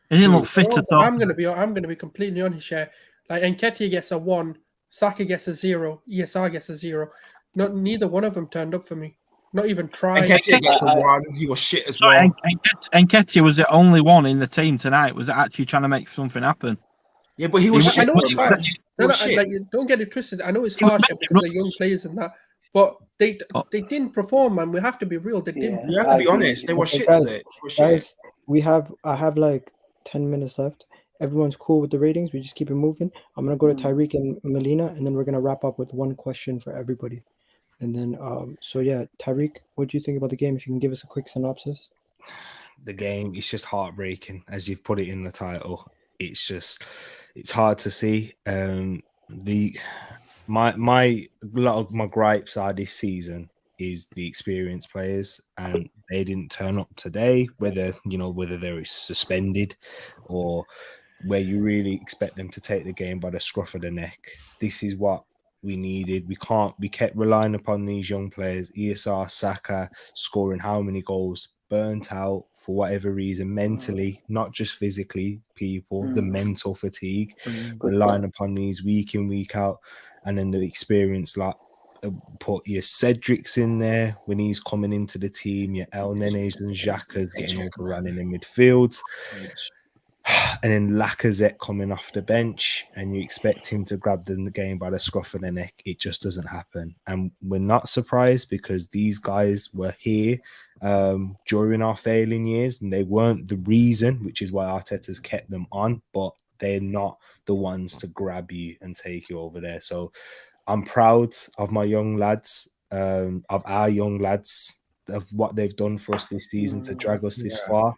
He didn't look fit at all. I'm gonna be completely honest here. Like Nketiah gets a 1, Saka gets a 0, ESR gets a 0. Neither one of them turned up for me. Not even trying. Nketiah gets a 1. He was shit as well. Nketiah was the only one in the team tonight was actually trying to make something happen. Yeah, but he was shit. Like, don't get it twisted. I know it's harsh because they're young players and that, but they didn't perform, man. We have to be real. They didn't. You have to be honest. They were shit today. Guys, I have like 10 minutes left. Everyone's cool with the ratings. We just keep it moving. I'm gonna go to Tyreek and Melina, and then we're gonna wrap up with one question for everybody. And then, so yeah, Tyreek, what do you think about the game? If you can give us a quick synopsis. The game, it's just heartbreaking, as you've put it in the title. It's hard to see. A lot of my gripes are this season is the experienced players, and they didn't turn up today, whether they're suspended or where you really expect them to take the game by the scruff of the neck. This is what we needed. We kept relying upon these young players, ESR, Saka, scoring how many goals, burnt out for whatever reason, mentally, not just physically, the mental fatigue, relying upon these week in, week out, and then the experience, like put your Cedrics in there when he's coming into the team, your El Nenes and Xhaka's getting overrun in the midfields. And then Lacazette coming off the bench, and you expect him to grab the game by the scruff of the neck. It just doesn't happen. And we're not surprised because these guys were here during our failing years, and they weren't the reason, which is why Arteta's kept them on, but they're not the ones to grab you and take you over there. So I'm proud of my young lads, of our young lads, of what they've done for us this season to drag us this far.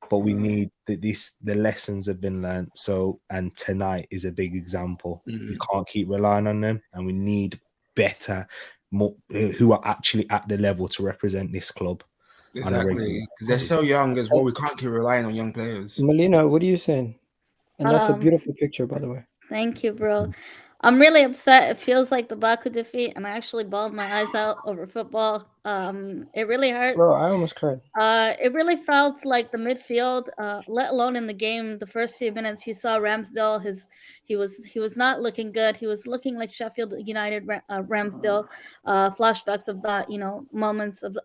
But we need the lessons have been learned. So, and tonight is a big example. We can't keep relying on them, and we need better, more who are actually at the level to represent this club. Exactly, because they're so young as well. We can't keep relying on young players. Melina, what are you saying? And that's a beautiful picture, by the way. Thank you, bro. I'm really upset. It feels like the Baku defeat, and I actually bawled my eyes out over football. It really hurt. Bro, I almost cried. It really felt like the midfield, let alone in the game, the first few minutes, you saw Ramsdale. He was not looking good. He was looking like Sheffield United Ramsdale. Flashbacks of that, moments of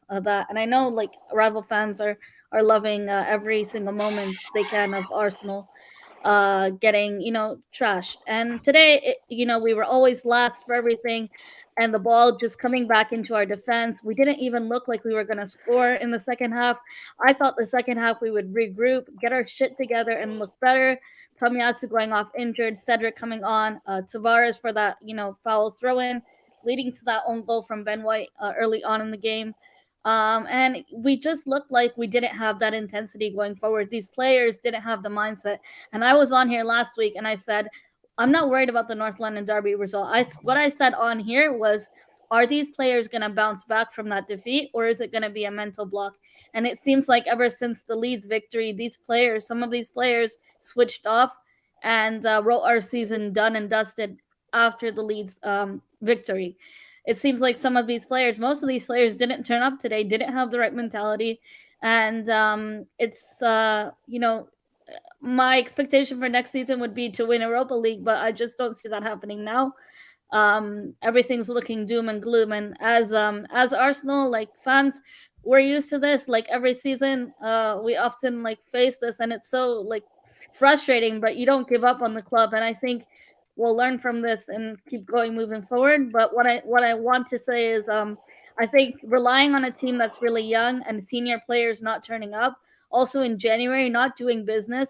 that. And I know like rival fans are loving every single moment they can of Arsenal getting trashed. And today we were always last for everything, and the ball just coming back into our defense. We didn't even look like we were going to score in the second half. I thought the second half we would regroup, get our shit together, and look better. Tomiyasu going off injured, Cedric coming on, Tavares for that foul throw-in, leading to that own goal from Ben White early on in the game. And we just looked like we didn't have that intensity going forward. These players didn't have the mindset. And I was on here last week and I said, I'm not worried about the North London Derby result. What I said on here was, are these players going to bounce back from that defeat, or is it going to be a mental block? And it seems like ever since the Leeds victory, some of these players switched off and wrote our season done and dusted after the Leeds victory. It seems like most of these players didn't turn up today, didn't have the right mentality. And it's, my expectation for next season would be to win Europa League, but I just don't see that happening now. Everything's looking doom and gloom. And as Arsenal fans, we're used to this. Like every season, we often face this, and it's so frustrating, but you don't give up on the club. And I think we'll learn from this and keep moving forward. But what I want to say is, I think relying on a team that's really young and senior players not turning up, also in January not doing business,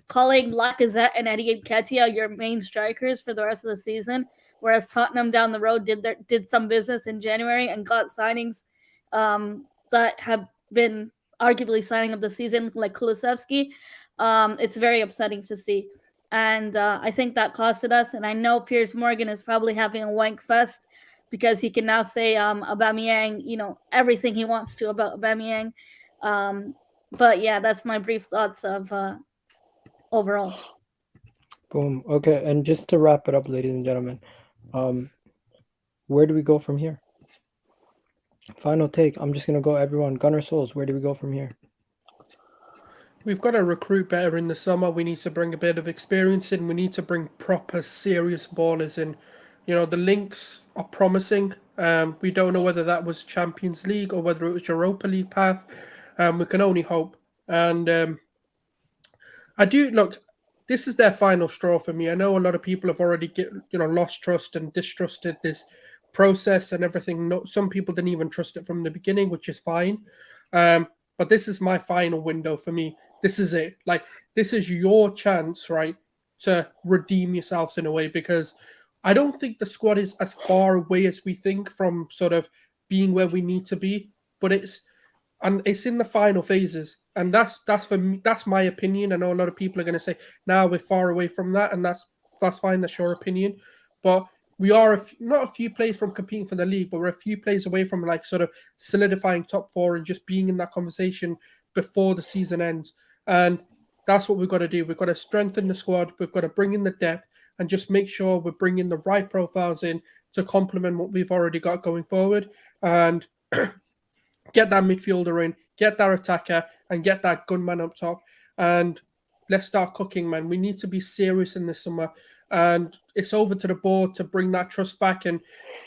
calling Lacazette and Eddie Nketiah your main strikers for the rest of the season, whereas Tottenham down the road did some business in January and got signings that have been arguably signing of the season, like Kulusevski. It's very upsetting to see. And I think that costed us. And I know Piers Morgan is probably having a wank fest because he can now say Aubameyang, everything he wants to about Aubameyang. But yeah, that's my brief thoughts of overall. Boom. Okay, and just to wrap it up, ladies and gentlemen, where do we go from here? Final take. I'm just gonna go, everyone. Gunner Souls, where do we go from here? We've got to recruit better in the summer. We need to bring a bit of experience in. We need to bring proper, serious ballers in. The links are promising. We don't know whether that was Champions League or whether it was Europa League path. We can only hope. And I do look. this is their final straw for me. I know a lot of people have already lost trust and distrusted this process and everything. No, some people didn't even trust it from the beginning, which is fine. But this is my final window for me. This is it. Like, this is your chance, right, to redeem yourselves in a way, because I don't think the squad is as far away as we think from sort of being where we need to be. But it's in the final phases, and that's for me. That's my opinion. I know a lot of people are going to say, "Now we're far away from that," and that's fine. That's your opinion, but we are not a few plays from competing for the league, but we're a few plays away from like sort of solidifying top four and just being in that conversation before the season ends. And that's what we've got to do. We've got to strengthen the squad. We've got to bring in the depth and just make sure we're bringing the right profiles in to complement what we've already got going forward, and get that midfielder in, get that attacker, and get that gunman up top. And let's start cooking, man. We need to be serious in this summer. And it's over to the board to bring that trust back. And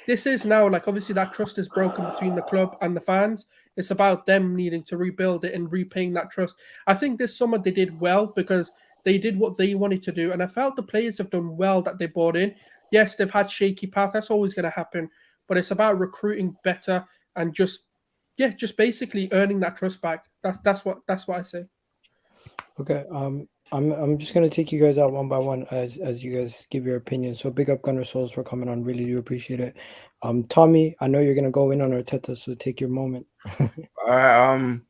this is now, like, obviously that trust is broken between the club and the fans. It's about them needing to rebuild it and repaying that trust. I think this summer they did well because they did what they wanted to do. And I felt the players have done well that they brought in. Yes, they've had shaky paths. That's always going to happen. But it's about recruiting better and just basically earning that trust back. That's what I say. Okay. I'm just gonna take you guys out one by one as you guys give your opinion. So big up Gunner Souls for coming on. Really do appreciate it. Tommy, I know you're gonna go in on Arteta, so take your moment. Well,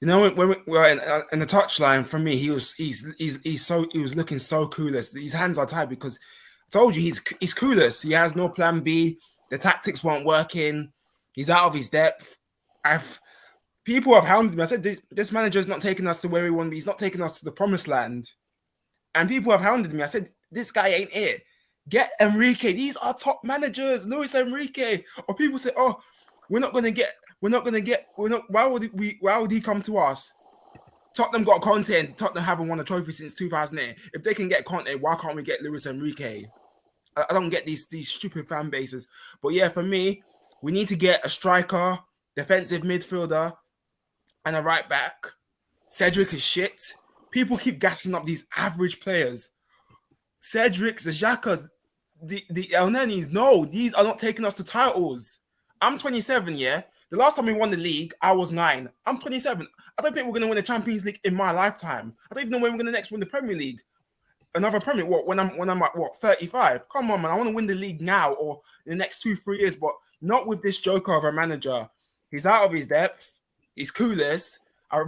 you know, when we were in the touchline, for me, he was looking so clueless. His hands are tied because I told you he's clueless. He has no plan B. The tactics weren't working. He's out of his depth. People have hounded me. I said this manager is not taking us to where we want to be. He's not taking us to the promised land. And people have hounded me. I said this guy ain't it. Get Enrique. These are top managers. Luis Enrique. Or people say, oh, why would he come to us? Tottenham got Conte and Tottenham haven't won a trophy since 2008. If they can get Conte, why can't we get Luis Enrique? I don't get these stupid fan bases. But yeah, for me, we need to get a striker, defensive midfielder, and a right back. Cedric is shit. People keep gassing up these average players. Cedric, the Xhakas, the El Nenis, no, these are not taking us to titles. I'm 27, yeah? The last time we won the league, I was 9. I'm 27. I don't think we're going to win the Champions League in my lifetime. I don't even know when we're going to next win the Premier League. Another Premier, when I'm at 35? Come on, man. I want to win the league now or in the next 2-3 years, but not with this joker of a manager. He's out of his depth. He's clueless. I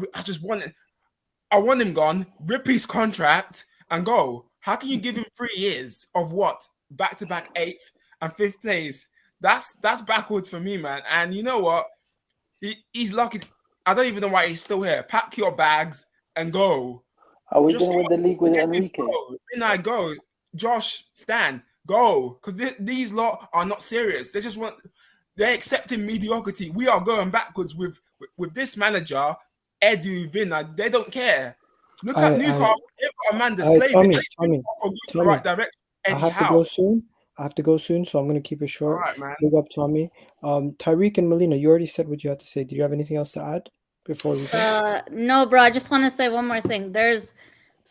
want him gone. Rip his contract and go. How can you give him 3 years of what? Back-to-back 8th and 5th place? That's backwards for me, man. And you know what? He's lucky. I don't even know why he's still here. Pack your bags and go. Are we going to win the league with Enrique? Go. Josh, Stan, go. Because these lot are not serious. They're accepting mediocrity. We are going backwards with this manager, Edu, Vinna. They don't care. Look at Newcastle. They've got Amanda Slavin. Tommy, right direction. I have to go soon, so I'm going to keep it short. All right, man. Big up, Tommy. Tyreek and Melina, you already said what you had to say. Do you have anything else to add before we go? No, bro. I just want to say one more thing. There's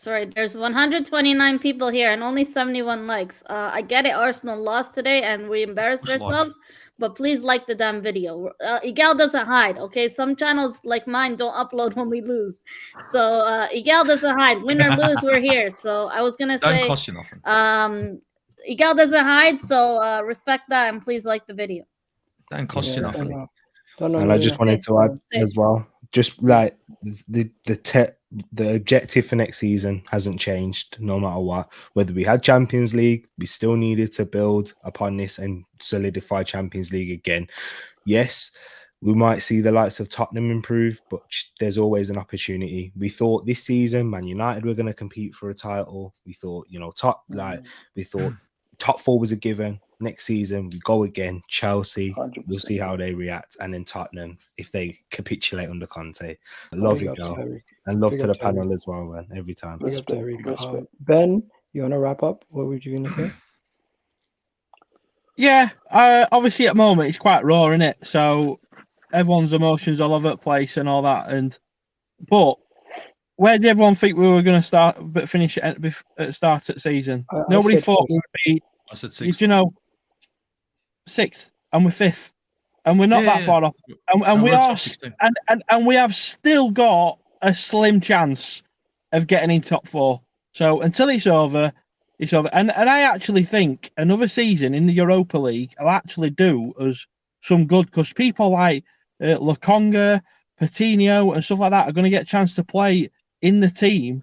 129 people here and only 71 likes. I get it. Arsenal lost today and we embarrassed ourselves, but please like the damn video. Egal doesn't hide, okay? Some channels like mine don't upload when we lose. So Egal doesn't hide. Win or lose, we're here. So I was going to say... Don't cost you nothing. Egal doesn't hide, so respect that and please like the video. Don't cost you nothing. And I just wanted to add as well, just like the objective for next season hasn't changed no matter what. Whether we had Champions League, we still needed to build upon this and solidify Champions League again. Yes, we might see the likes of Tottenham improve, but there's always an opportunity. We thought this season Man United were going to compete for a title. We thought, top 4 was a given. Next season, we go again. Chelsea, 100%. We'll see how they react. And then Tottenham, if they capitulate under Conte. Love you, girl. And love to the panel as well, man. Every time. Ben, you want to wrap up? What were you going to say? Yeah, obviously at the moment, it's quite raw, isn't it? So everyone's emotions all over the place and all that. But where did everyone think we were going to finish at the start of the season? Nobody thought we would be. I said 6th. You know, 6th, and we're 5th, and we're not that far off. And we are, and we have still got a slim chance of getting in top 4. So until it's over, it's over. And I actually think another season in the Europa League will actually do us some good, because people like Lokonga, Patino, and stuff like that are going to get a chance to play in the team,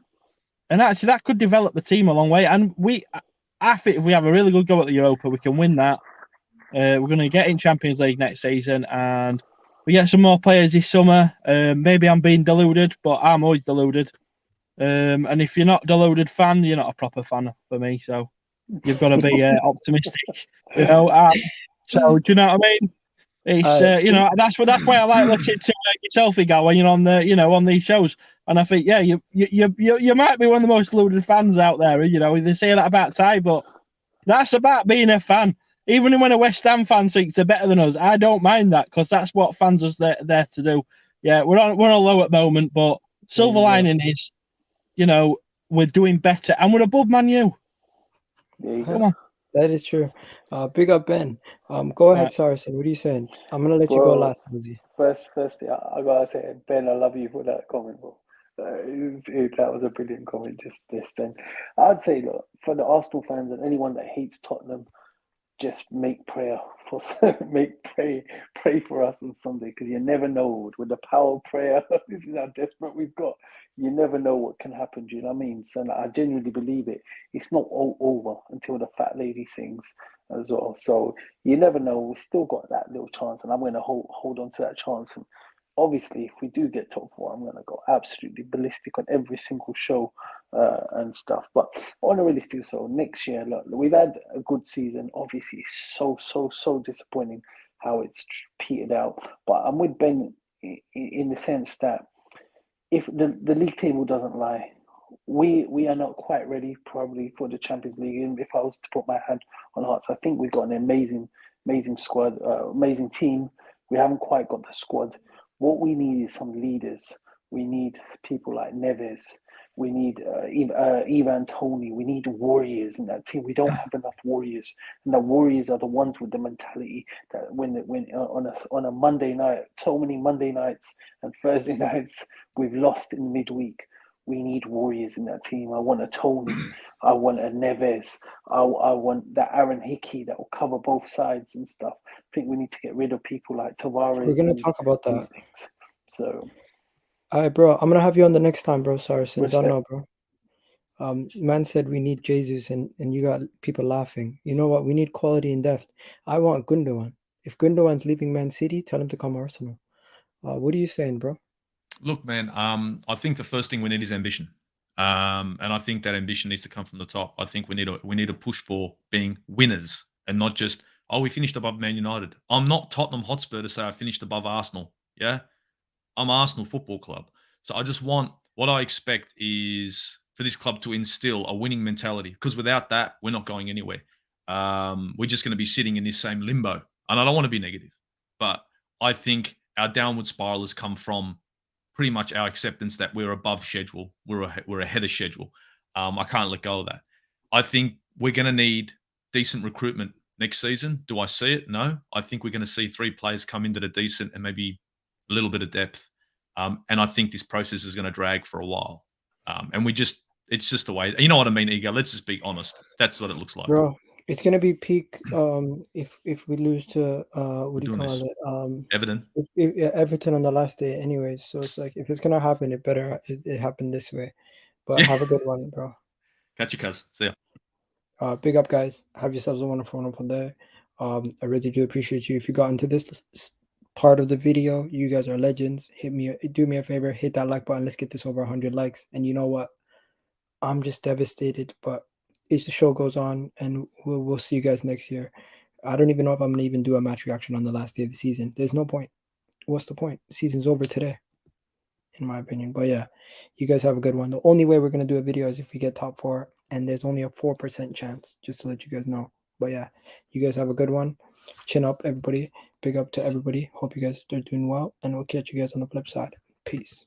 and actually that could develop the team a long way. And I think if we have a really good go at the Europa, we can win that. We're going to get in Champions League next season, and we get some more players this summer. Maybe I'm being deluded, but I'm always deluded. And if you're not a deluded fan, you're not a proper fan for me. So you've got to be optimistic, you know. So do you know what I mean? It's you know, that's why I like listening to yourself, Egal, when you're on on these shows. And I think, yeah, you might be one of the most deluded fans out there. You know, they say that about Ty, but that's about being a fan. Even when a West Ham fan thinks they're better than us, I don't mind that, because that's what fans are there to do. Yeah, we're on a low at the moment, but silver lining is, you know, we're doing better and we're above Man U. Come on. That is true. Big up, Ben. Go ahead, Saracen. What are you saying? I'm gonna let you go last, Lizzie. Firstly, I gotta say, Ben, I love you for that comment, bro. That was a brilliant comment just then. I'd say, look, for the Arsenal fans and anyone that hates Tottenham, just make prayer for pray for us on Sunday, because you never know, with the power of prayer. This is how desperate we've got. You never know what can happen. Do you know what I mean? So I genuinely believe it. It's not all over until the fat lady sings as well. So you never know. We've still got that little chance, and I'm going to hold on to that chance. And obviously, if we do get top 4, I'm going to go absolutely ballistic on every single show and stuff. But on a realistic, so next year, look, we've had a good season. Obviously, it's so disappointing how it's petered out. But I'm with Ben in the sense that if the league table doesn't lie, we are not quite ready probably for the Champions League. And if I was to put my hand on hearts, I think we've got an amazing squad, amazing team. We haven't quite got the squad. What we need is some leaders. We need people like Neves. We need Ivan Toney. We need warriors in that team. We don't have enough warriors, and the warriors are the ones with the mentality that when on a Monday night, so many Monday nights and Thursday nights we've lost in midweek. We need warriors in that team. I want a Toney. I want a Neves. I want that Aaron Hickey that will cover both sides and stuff. I think we need to get rid of people like Tavares. We're gonna talk about that. So, all right, bro. I'm gonna have you on the next time, bro. Saracen. Don't know, bro. Man said we need Jesus, and you got people laughing. You know what? We need quality and depth. I want Gundogan. If Gundogan's leaving Man City, tell him to come Arsenal. What are you saying, bro? Look, man, I think the first thing we need is ambition. And I think that ambition needs to come from the top. I think we need to push for being winners and not just, we finished above Man United. I'm not Tottenham Hotspur to say I finished above Arsenal. Yeah. I'm Arsenal Football Club. So I just want, what I expect is for this club to instill a winning mentality, because without that, we're not going anywhere. We're just going to be sitting in this same limbo. And I don't want to be negative, but I think our downward spiral has come from pretty much our acceptance that we're above schedule. We're ahead of schedule. I can't let go of that. I think we're going to need decent recruitment next season. Do I see it? No. I think we're going to see 3 players come into the decent and maybe a little bit of depth. And I think this process is going to drag for a while. And it's just the way, you know what I mean, Egal? Let's just be honest. That's what it looks like. Bro, it's going to be peak if we lose to, what do you call it? Everton. Everton on the last day anyways. So it's like, if it's going to happen, it happened this way. But have a good one, bro. Catch you, cuz. See ya. Big up, guys. Have yourselves a wonderful day. I really do appreciate you. If you got into this part of the video, you guys are legends. Do me a favor, hit that like button. Let's get this over 100 likes. And you know what? I'm just devastated, but the show goes on, and we'll see you guys next year. I don't even know if I'm gonna even do a match reaction on the last day of the season. There's no point. What's the point? The season's over today, in my opinion. But yeah, you guys have a good one. The only way we're gonna do a video is if we get top 4, and there's only a 4% chance, just to let you guys know. But yeah, you guys have a good one. Chin up, everybody. Big up to everybody. Hope you guys are doing well, and we'll catch you guys on the flip side. Peace.